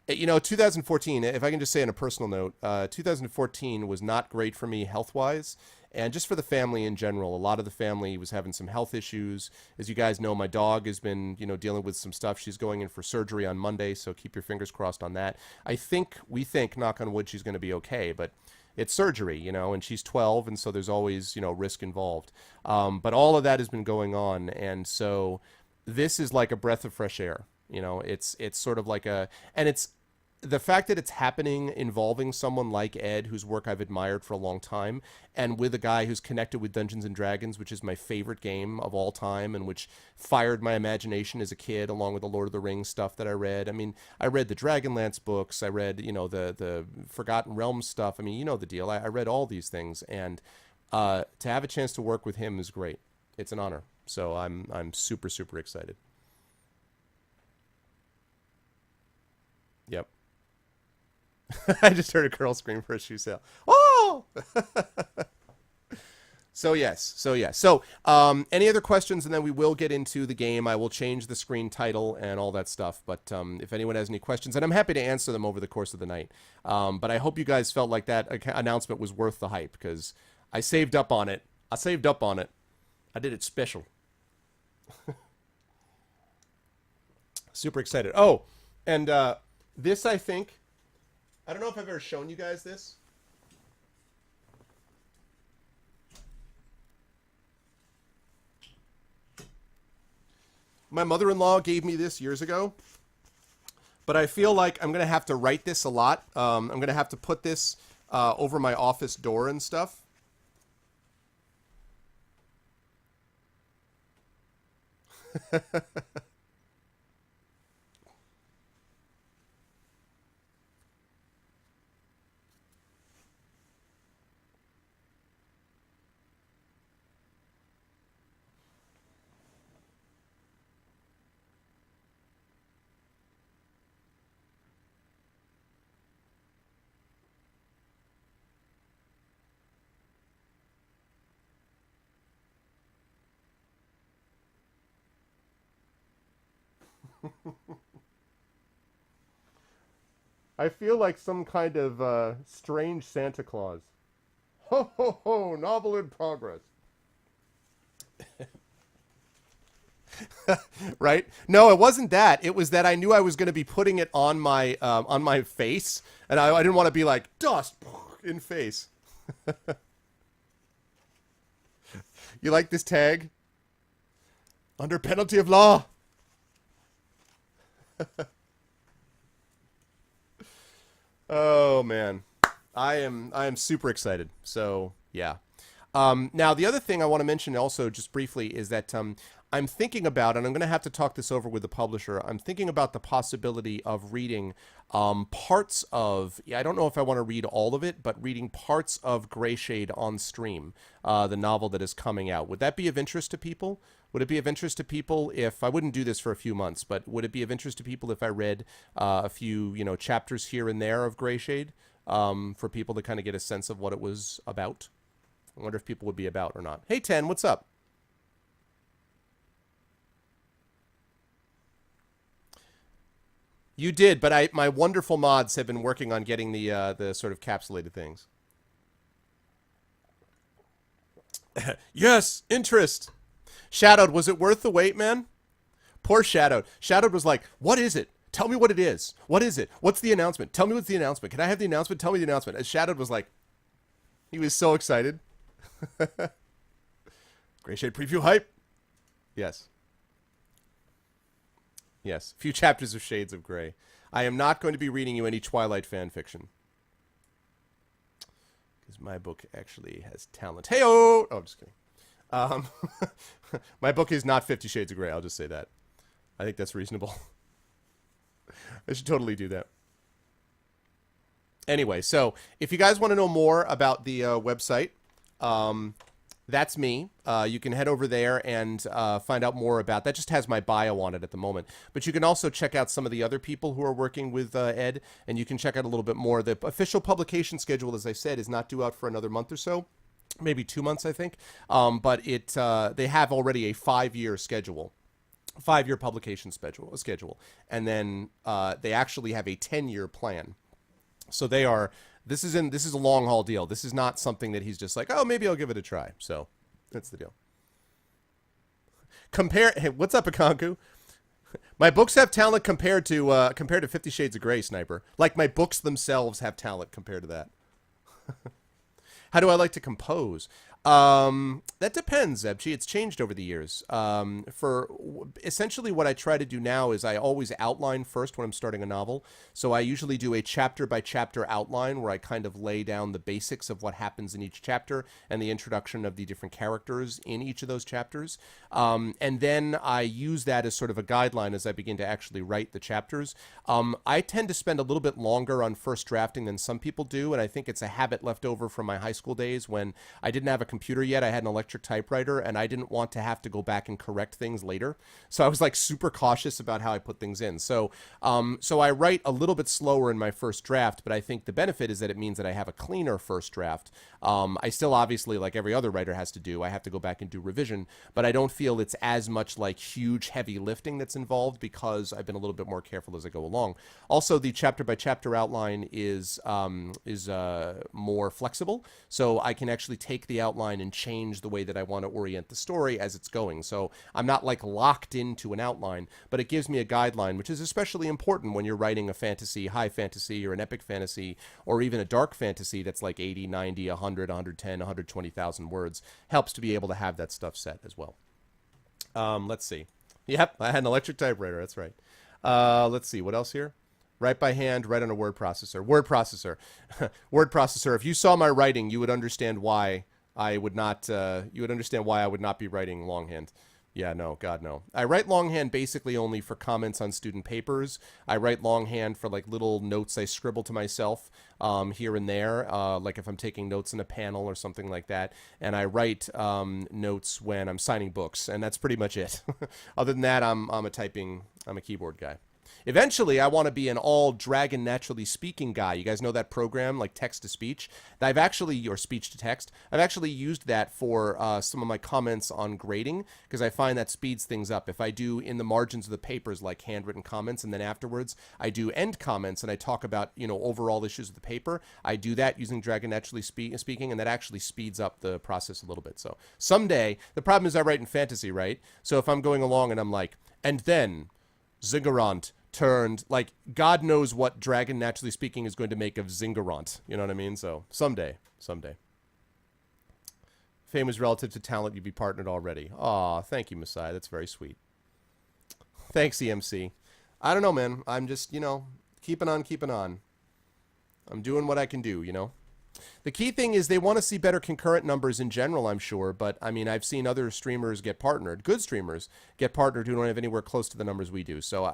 You know, 2014, if I can just say on a personal note, 2014 was not great for me health-wise, and just for the family in general. A lot of the family was having some health issues. As you guys know, my dog has been, you know, dealing with some stuff. She's going in for surgery on Monday, so keep your fingers crossed on that. We think, knock on wood, she's going to be okay, but it's surgery, you know, and she's 12, and so there's always, you know, risk involved. But all of that has been going on, and so this is like a breath of fresh air. You know, it's sort of like and it's the fact that it's happening involving someone like Ed, whose work I've admired for a long time, and with a guy who's connected with Dungeons and Dragons, which is my favorite game of all time, and which fired my imagination as a kid, along with the Lord of the Rings stuff that I read. I mean, I read the Dragonlance books, I read, you know, the Forgotten Realms stuff. I mean, you know the deal. I read all these things, and to have a chance to work with him is great. It's an honor. So I'm super, super excited. I just heard a girl scream for a shoe sale. Oh! So yes. So any other questions, and then we will get into the game. I will change the screen title and all that stuff. But if anyone has any questions, and I'm happy to answer them over the course of the night. But I hope you guys felt like that announcement was worth the hype, because I saved up on it. I did it special. Super excited. Oh, and this, I think, I don't know if I've ever shown you guys this. My mother-in-law gave me this years ago, but I feel like I'm going to have to write this a lot. I'm going to have to put this over my office door and stuff. I feel like some kind of strange Santa Claus. Ho, ho, ho, novel in progress. Right? No, it wasn't that. It was that I knew I was going to be putting it on my face, and I didn't want to be like, dust in face. You like this tag? Under penalty of law. Oh man, I am super excited. So yeah. Now the other thing I want to mention also just briefly is that I'm thinking about, and I'm going to have to talk this over with the publisher. I'm thinking about the possibility of reading parts of. I don't know if I want to read all of it, but reading parts of Gray Shade on stream, the novel that is coming out. Would that be of interest to people? Would it be of interest to people if I wouldn't do this for a few months, but would it be of interest to people if I read a few, chapters here and there of Gray Shade for people to kind of get a sense of what it was about? I wonder if people would be about or not. Hey, 10, what's up? You did, but my wonderful mods have been working on getting the sort of capsulated things. Yes, interest. Shadowed, was it worth the wait, man? Poor Shadowed. Shadowed was like, what is it? Tell me what it is. What is it? What's the announcement? Tell me what's the announcement. Can I have the announcement? Tell me the announcement. And Shadowed was like, he was so excited. Gray Shade preview hype. Yes. Yes. Few chapters of Shades of Grey. I am not going to be reading you any Twilight fan fiction. Because my book actually has talent. Hey-oh! Oh, I'm just kidding. My book is not 50 Shades of Grey. I'll just say that. I think that's reasonable. I should totally do that. Anyway, so if you guys want to know more about the website, that's me. You can head over there and find out more about that. Just has my bio on it at the moment. But you can also check out some of the other people who are working with Ed, and you can check out a little bit more. The official publication schedule, as I said, is not due out for another month or so. Maybe 2 months, I think. But they have already a 5-year schedule. 5-year publication schedule. And then they actually have a 10-year plan. So this is a long haul deal. This is not something that he's just like, oh, maybe I'll give it a try. So that's the deal. Hey, what's up, Akonku? My books have talent compared to 50 Shades of Grey, Sniper. Like my books themselves have talent compared to that. How do I like to compose? That depends, Ebchi. It's changed over the years. Essentially what I try to do now is I always outline first when I'm starting a novel. So I usually do a chapter by chapter outline where I kind of lay down the basics of what happens in each chapter and the introduction of the different characters in each of those chapters. And then I use that as sort of a guideline as I begin to actually write the chapters. I tend to spend a little bit longer on first drafting than some people do, and I think it's a habit left over from my high school days when I didn't have a computer yet. I had an electric typewriter, and I didn't want to have to go back and correct things later. So I was like super cautious about how I put things in. So I write a little bit slower in my first draft, but I think the benefit is that it means that I have a cleaner first draft. I still obviously, like every other writer has to do, I have to go back and do revision, but I don't feel it's as much like huge heavy lifting that's involved because I've been a little bit more careful as I go along. Also, the chapter by chapter outline is more flexible, so I can actually take the outline and change the way that I want to orient the story as it's going. So I'm not like locked into an outline, but it gives me a guideline, which is especially important when you're writing a fantasy, high fantasy, or an epic fantasy, or even a dark fantasy that's like 80, 90, 100, 110, 120,000 words. Helps to be able to have that stuff set as well. Let's see. Yep, I had an electric typewriter. That's right. Let's see. What else here? Write by hand, write on a word processor. Word processor. Word processor. If you saw my writing, you would understand why I would not be writing longhand. Yeah, no, God, no. I write longhand basically only for comments on student papers. I write longhand for like little notes I scribble to myself here and there, like if I'm taking notes in a panel or something like that. And I write notes when I'm signing books, and that's pretty much it. Other than that, I'm a keyboard guy. Eventually, I want to be an all Dragon Naturally Speaking guy. You guys know that program, like text to speech? Or speech to text. I've actually used that for some of my comments on grading because I find that speeds things up. If I do in the margins of the papers, like handwritten comments, and then afterwards I do end comments and I talk about, overall issues of the paper, I do that using Dragon Naturally Speaking, and that actually speeds up the process a little bit. So someday, the problem is I write in fantasy, right? So if I'm going along and I'm like, and then Ziggurat turned, like, God knows what Dragon Naturally Speaking is going to make of Zingurant. You know what I mean? So someday. Fame is relative to talent. You'd be partnered already. Aw, thank you, Messiah. That's very sweet. Thanks, EMC. I don't know, man. I'm just, keeping on. I'm doing what I can do, The key thing is they want to see better concurrent numbers in general, I'm sure. But, I mean, I've seen other streamers get partnered, good streamers get partnered who don't have anywhere close to the numbers we do. So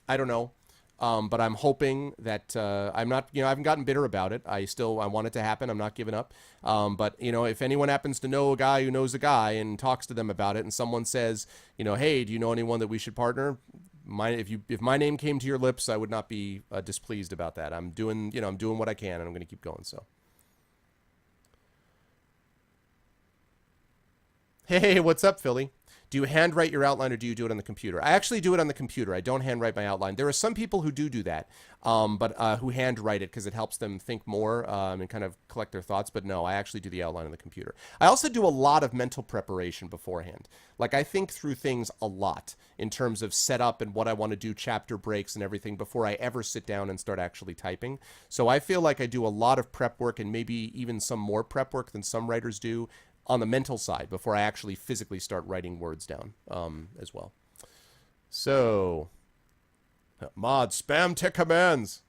I don't know. But I'm hoping that I'm not, I haven't gotten bitter about it. I want it to happen. I'm not giving up. But, if anyone happens to know a guy who knows a guy and talks to them about it and someone says, hey, do you know anyone that we should partner? If my name came to your lips, I would not be displeased about that. I'm doing what I can, and I'm going to keep going. So. Hey, what's up, Philly? Do you handwrite your outline or do you do it on the computer? I actually do it on the computer. I don't handwrite my outline. There are some people who do that, but who handwrite it because it helps them think more and kind of collect their thoughts. But no, I actually do the outline on the computer. I also do a lot of mental preparation beforehand. Like I think through things a lot in terms of setup and what I want to do, chapter breaks and everything before I ever sit down and start actually typing. So I feel like I do a lot of prep work and maybe even some more prep work than some writers do on the mental side before I actually physically start writing words down as well. So, mod, spam tech commands.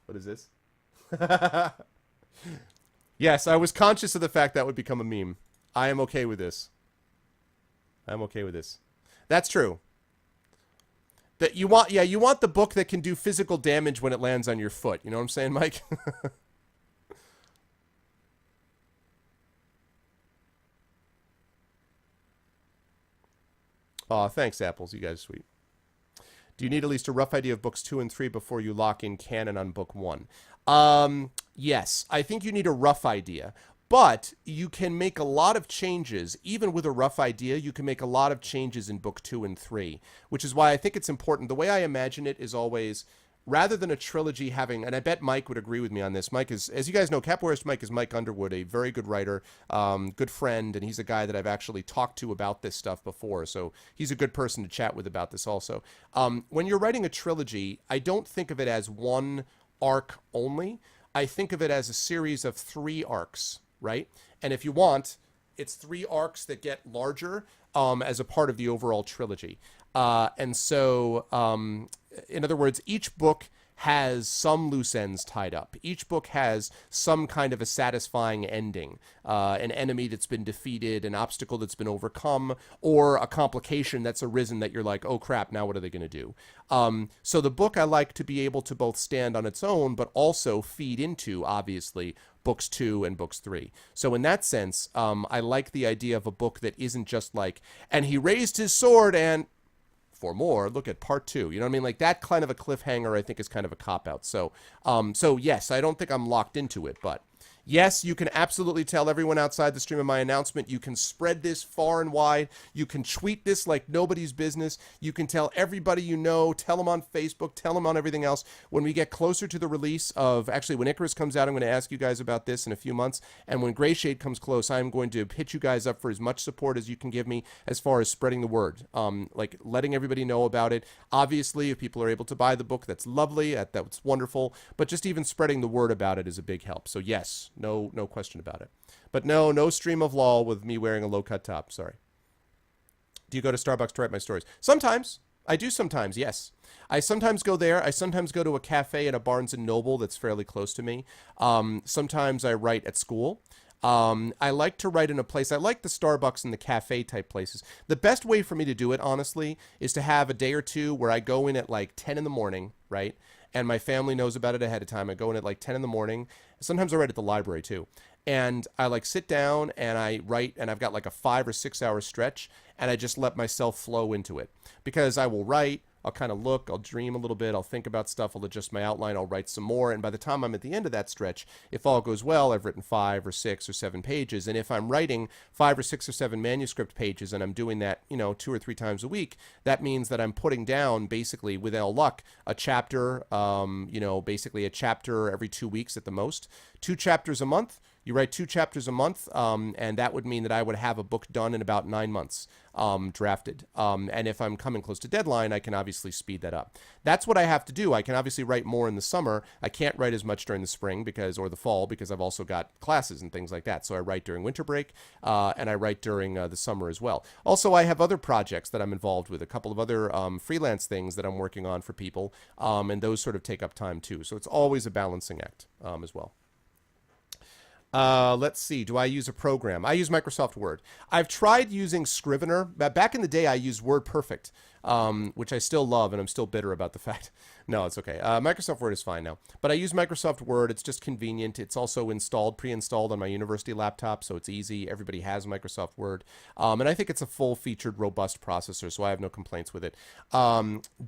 What is this? Yes, I was conscious of the fact that would become a meme. I am okay with this. That's true. That you want the book that can do physical damage when it lands on your foot. You know what I'm saying, Mike? Aw, thanks, Apples. You guys are sweet. Do you need at least a rough idea of books 2 and 3 before you lock in canon on book 1? Yes, I think you need a rough idea. But you can make a lot of changes. Even with a rough idea, you can make a lot of changes in book 2 and 3, which is why I think it's important. The way I imagine it is always, rather than a trilogy having, and I bet Mike would agree with me on this. Mike is, as you guys know, Capoeirist Mike is Mike Underwood, a very good writer, good friend, and he's a guy that I've actually talked to about this stuff before, so he's a good person to chat with about this also. When you're writing a trilogy, I don't think of it as one arc only. I think of it as a series of 3 arcs, right? And if you want, it's 3 arcs that get larger as a part of the overall trilogy. And so, in other words, each book has some loose ends tied up. Each book has some kind of a satisfying ending, an enemy that's been defeated, an obstacle that's been overcome, or a complication that's arisen that you're like, oh crap, now what are they going to do? So the book I like to be able to both stand on its own, but also feed into, obviously, books 2 and books 3. So in that sense, I like the idea of a book that isn't just like, and he raised his sword and for more, look at part 2. You know what I mean? Like that kind of a cliffhanger, I think, is kind of a cop-out. So, so yes, I don't think I'm locked into it, but yes, you can absolutely tell everyone outside the stream of my announcement. You can spread this far and wide. You can tweet this like nobody's business. You can tell everybody you know, tell them on Facebook, tell them on everything else. When we get closer to the release of, actually, when Icarus comes out, I'm going to ask you guys about this in a few months. And when Gray Shade comes close, I'm going to hit you guys up for as much support as you can give me as far as spreading the word, like letting everybody know about it. Obviously, if people are able to buy the book, that's lovely. That's wonderful. But just even spreading the word about it is a big help. So yes. No question about it. But no stream of lol with me wearing a low-cut top. Sorry. Do you go to Starbucks to write my stories? Sometimes. I do sometimes, yes. I sometimes go there. I sometimes go to a cafe at a Barnes & Noble that's fairly close to me. Sometimes I write at school. I like to write in a place. I like the Starbucks and the cafe type places. The best way for me to do it, honestly, is to have a day or two where I go in at like 10 in the morning, right? And my family knows about it ahead of time. I go in at like 10 in the morning. Sometimes I write at the library too. And I like sit down and I write, and I've got like a 5 or 6 hour stretch, and I just let myself flow into it. Because I will write, I'll kind of look, I'll dream a little bit, I'll think about stuff, I'll adjust my outline, I'll write some more, and by the time I'm at the end of that stretch, if all goes well, I've written 5 or 6 or 7 pages, and if I'm writing 5 or 6 or 7 manuscript pages, and I'm doing that, 2 or 3 times a week, that means that I'm putting down, basically, with all luck, a chapter, basically a chapter every 2 weeks at the most, 2 chapters a month. You write 2 chapters a month, and that would mean that I would have a book done in about 9 months, drafted. And if I'm coming close to deadline, I can obviously speed that up. That's what I have to do. I can obviously write more in the summer. I can't write as much during the spring or the fall because I've also got classes and things like that. So I write during winter break, and I write during the summer as well. Also, I have other projects that I'm involved with, a couple of other freelance things that I'm working on for people, and those sort of take up time too. So it's always a balancing act as well. Let's see. Do I use a program? I use Microsoft Word. I've tried using Scrivener. Back in the day, I used WordPerfect, which I still love, and I'm still bitter about the fact. No, it's okay. Microsoft Word is fine now. But I use Microsoft Word. It's just convenient. It's also pre-installed on my university laptop, so it's easy. Everybody has Microsoft Word. And I think it's a full-featured, robust processor, so I have no complaints with it.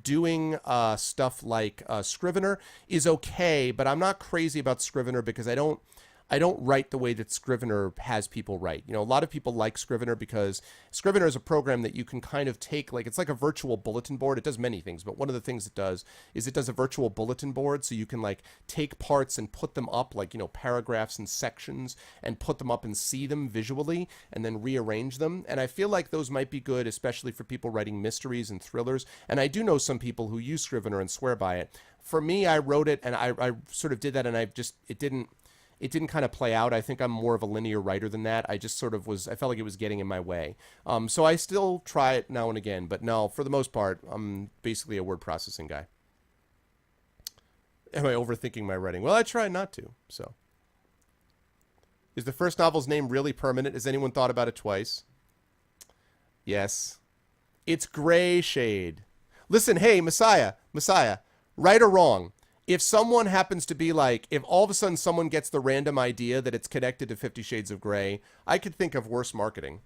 Doing stuff like Scrivener is okay, but I'm not crazy about Scrivener because I don't write the way that Scrivener has people write. A lot of people like Scrivener because Scrivener is a program that you can kind of take, it's like a virtual bulletin board. It does many things, but one of the things it does is it does a virtual bulletin board, so you can take parts and put them up, paragraphs and sections, and put them up and see them visually and then rearrange them. And I feel like those might be good, especially for people writing mysteries and thrillers. And I do know some people who use Scrivener and swear by it. For me, I wrote it and I sort of did that, and it didn't kind of play out. I think I'm more of a linear writer than that. I just sort of I felt like it was getting in my way. So I still try it now and again, but no, for the most part, I'm basically a word processing guy. Am I overthinking my writing? Well, I try not to, so. Is the first novel's name really permanent? Has anyone thought about it twice? Yes. It's Gray Shade. Listen, hey, Messiah, right or wrong? If someone happens to be if all of a sudden someone gets the random idea that it's connected to 50 Shades of Grey, I could think of worse marketing.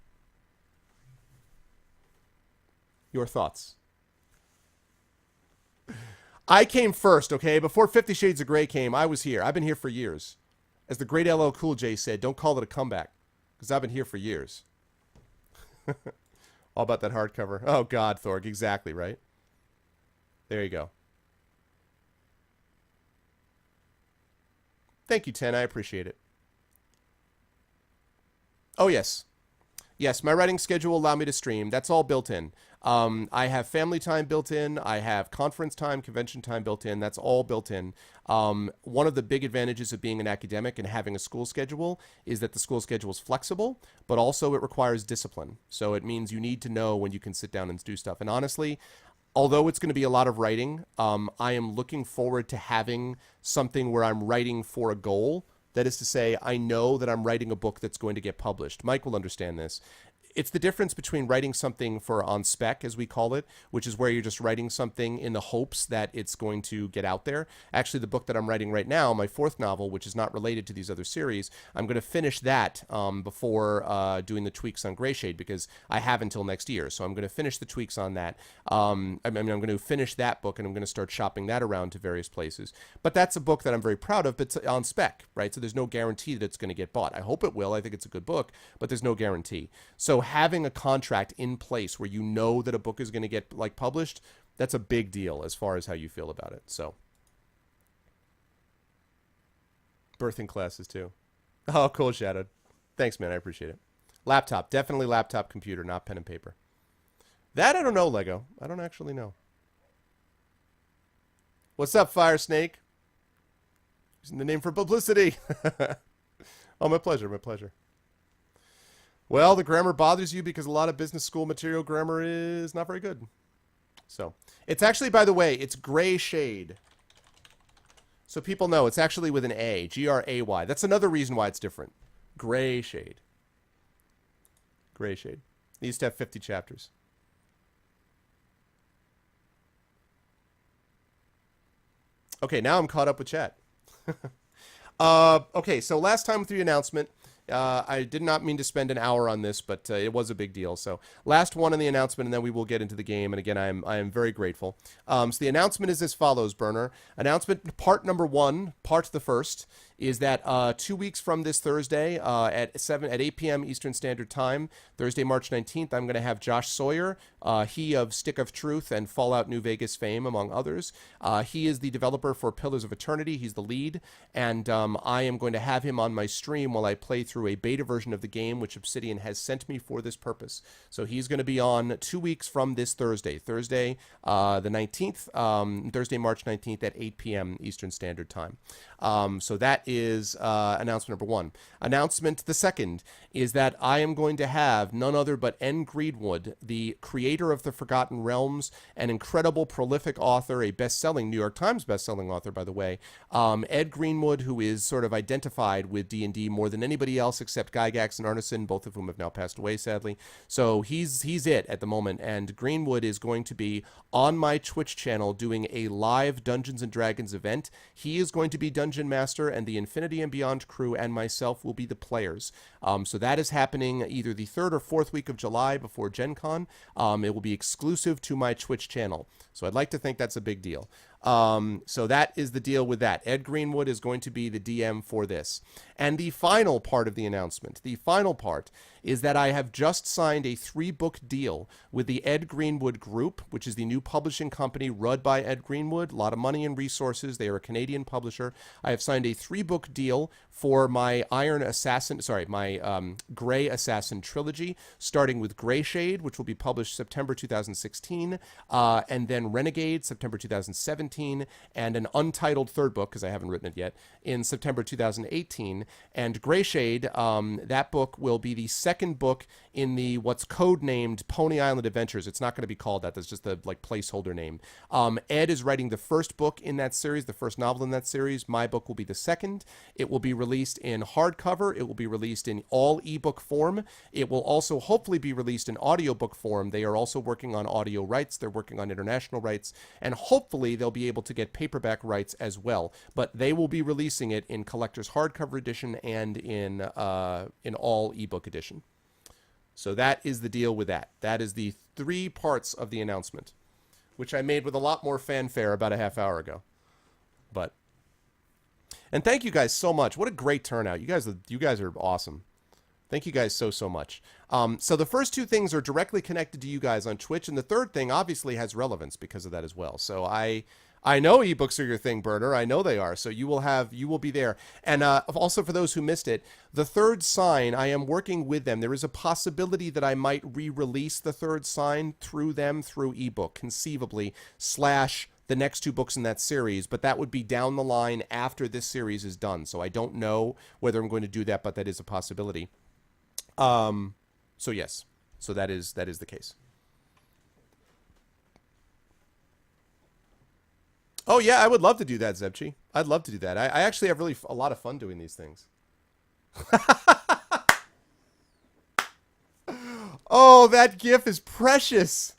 Your thoughts? I came first, okay? Before 50 Shades of Grey came, I was here. I've been here for years. As the great LL Cool J said, don't call it a comeback, because I've been here for years. All about that hardcover. Oh, God, Thorg. Exactly, right? There you go. Thank you, 10. I appreciate it. Oh, yes. Yes, my writing schedule will allow me to stream. That's all built in. I have family time built in. I have conference time, convention time built in. That's all built in. One of the big advantages of being an academic and having a school schedule is that the school schedule is flexible, but also it requires discipline. So it means you need to know when you can sit down and do stuff. And honestly, although it's going to be a lot of writing, I am looking forward to having something where I'm writing for a goal. That is to say, I know that I'm writing a book that's going to get published. Mike will understand this. it's the difference between writing something for on spec, as we call it, which is where you're just writing something in the hopes that it's going to get out there. Actually, the book that I'm writing right now, my fourth novel, which is not related to these other series, I'm going to finish that before doing the tweaks on Greyshade, because I have until next year. So I'm going to finish the tweaks on that. I'm going to finish that book, and I'm going to start shopping that around to various places. But that's a book that I'm very proud of, but it's on spec, right? So there's no guarantee that it's going to get bought. I hope it will. I think it's a good book, but there's no guarantee. So having a contract in place where you know that a book is going to get like published, that's a big deal as far as how you feel about it. So birthing classes too. Oh, cool, Shadowed. Thanks, man. I appreciate it. Laptop, definitely laptop computer, not pen and paper. That I don't know, Lego. I don't actually know. What's up, Fire Snake? Using the name for publicity. Oh, my pleasure, my pleasure. Well, the grammar bothers you because a lot of business school material grammar is not very good. So, it's actually, by the way, it's Greyshade. So people know, it's actually with an A, G-R-A-Y. That's another reason why it's different. Greyshade. Greyshade. They used to have 50 chapters. Okay, now I'm caught up with chat. Okay, so last time with the announcement, I did not mean to spend an hour on this, but it was a big deal. So last one on the announcement, and then we will get into the game. And again, I am very grateful. So the announcement is as follows, Burner. Announcement part number 1, part the first, is that 2 weeks from this Thursday at 8 p.m. Eastern Standard Time, Thursday, March 19th, I'm going to have Josh Sawyer, he of Stick of Truth and Fallout New Vegas fame, among others. He is the developer for Pillars of Eternity. He's the lead, and I am going to have him on my stream while I play through a beta version of the game, which Obsidian has sent me for this purpose. So he's going to be on 2 weeks from this Thursday, the 19th, Thursday, March 19th at 8 p.m. Eastern Standard Time. So that is announcement number 1. Announcement the second is that I am going to have none other but Ed Greenwood, the creator of The Forgotten Realms, an incredible, prolific author, a best-selling, New York Times best-selling author, by the way. Ed Greenwood, who is sort of identified with D&D more than anybody else except Gygax and Arneson, both of whom have now passed away, sadly. So he's it at the moment, and Greenwood is going to be on my Twitch channel doing a live Dungeons & Dragons event. He is going to be Dungeon Master, and the Infinity and Beyond crew and myself will be the players. So that is happening either the 3rd or 4th week of July before Gen Con. It will be exclusive to my Twitch channel. So I'd like to think that's a big deal. So that is the deal with that. Ed Greenwood is going to be the DM for this. And the final part of the announcement, the final part, is that I have just signed a 3-book deal with the Ed Greenwood Group, which is the new publishing company run by Ed Greenwood. A lot of money and resources. They are a Canadian publisher. I have signed a 3-book deal for my Grey Assassin trilogy, starting with Greyshade, which will be published September 2016, and then Renegade, September 2017, and an untitled 3rd book, because I haven't written it yet, in September 2018. And Greyshade, that book will be the 2nd book in the what's codenamed Pony Island Adventures. It's not going to be called that. That's just the placeholder name. Ed is writing the 1st book in that series, the 1st novel in that series. My book will be the 2nd. It will be released in hardcover. It will be released in all ebook form. It will also hopefully be released in audiobook form. They are also working on audio rights. They're working on international rights, and hopefully they'll be able to get paperback rights as well. But they will be releasing it in collector's hardcover edition and in all ebook edition. So that is the deal with that. That is the 3 parts of the announcement, which I made with a lot more fanfare about a half hour ago. And thank you guys so much. What a great turnout. You guys are awesome. Thank you guys so much. So the first 2 things are directly connected to you guys on Twitch, and the 3rd thing obviously has relevance because of that as well. So I know ebooks are your thing, Burner. I know they are. So you will be there. And also for those who missed it, the 3rd Sign, I am working with them. There is a possibility that I might re-release the 3rd Sign through them through ebook, conceivably, / the next 2 books in that series, but that would be down the line after this series is done. So I don't know whether I'm going to do that, but that is a possibility. So yes. So that is the case. Oh yeah, I would love to do that, Zebchi. I'd love to do that. I actually have a lot of fun doing these things. Oh, that GIF is precious.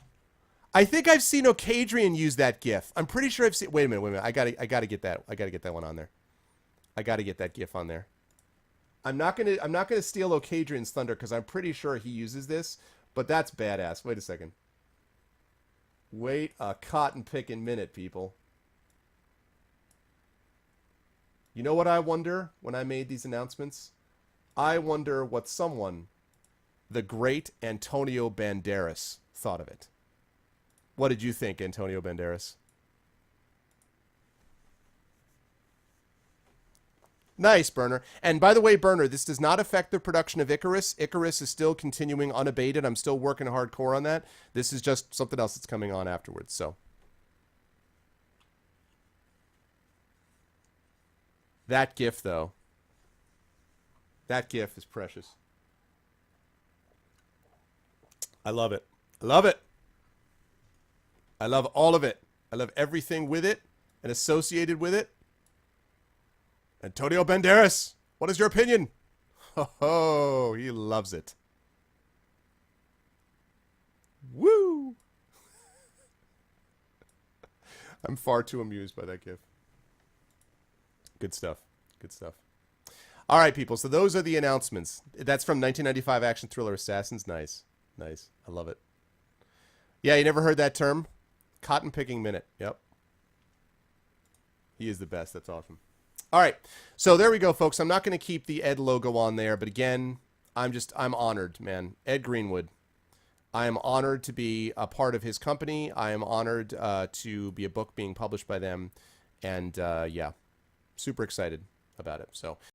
I think I've seen Ocadrian use that GIF. I'm pretty sure I've seen. Wait a minute. I gotta get that. I gotta get that one on there. I gotta get that GIF on there. I'm not gonna steal Ocadrian's thunder because I'm pretty sure he uses this. But that's badass. Wait a second. Wait a cotton picking minute, people. You know what I wonder when I made these announcements? I wonder what someone, the great Antonio Banderas, thought of it. What did you think, Antonio Banderas? Nice, Burner. And by the way, Burner, this does not affect the production of Icarus. Icarus is still continuing unabated. I'm still working hardcore on that. This is just something else that's coming on afterwards. So that GIF, though. That GIF is precious. I love it. I love it. I love all of it. I love everything with it and associated with it. Antonio Banderas, what is your opinion? Oh, he loves it. Woo! I'm far too amused by that GIF. Good stuff. Good stuff. All right, people. So those are the announcements. That's from 1995 action thriller Assassins. Nice. Nice. I love it. Yeah, you never heard that term? Cotton picking minute. Yep. He is the best. That's awesome. All right. So there we go, folks. I'm not going to keep the Ed logo on there, but again, I'm honored, man. Ed Greenwood. I am honored to be a part of his company. I am honored to be a book being published by them. And yeah, super excited about it. So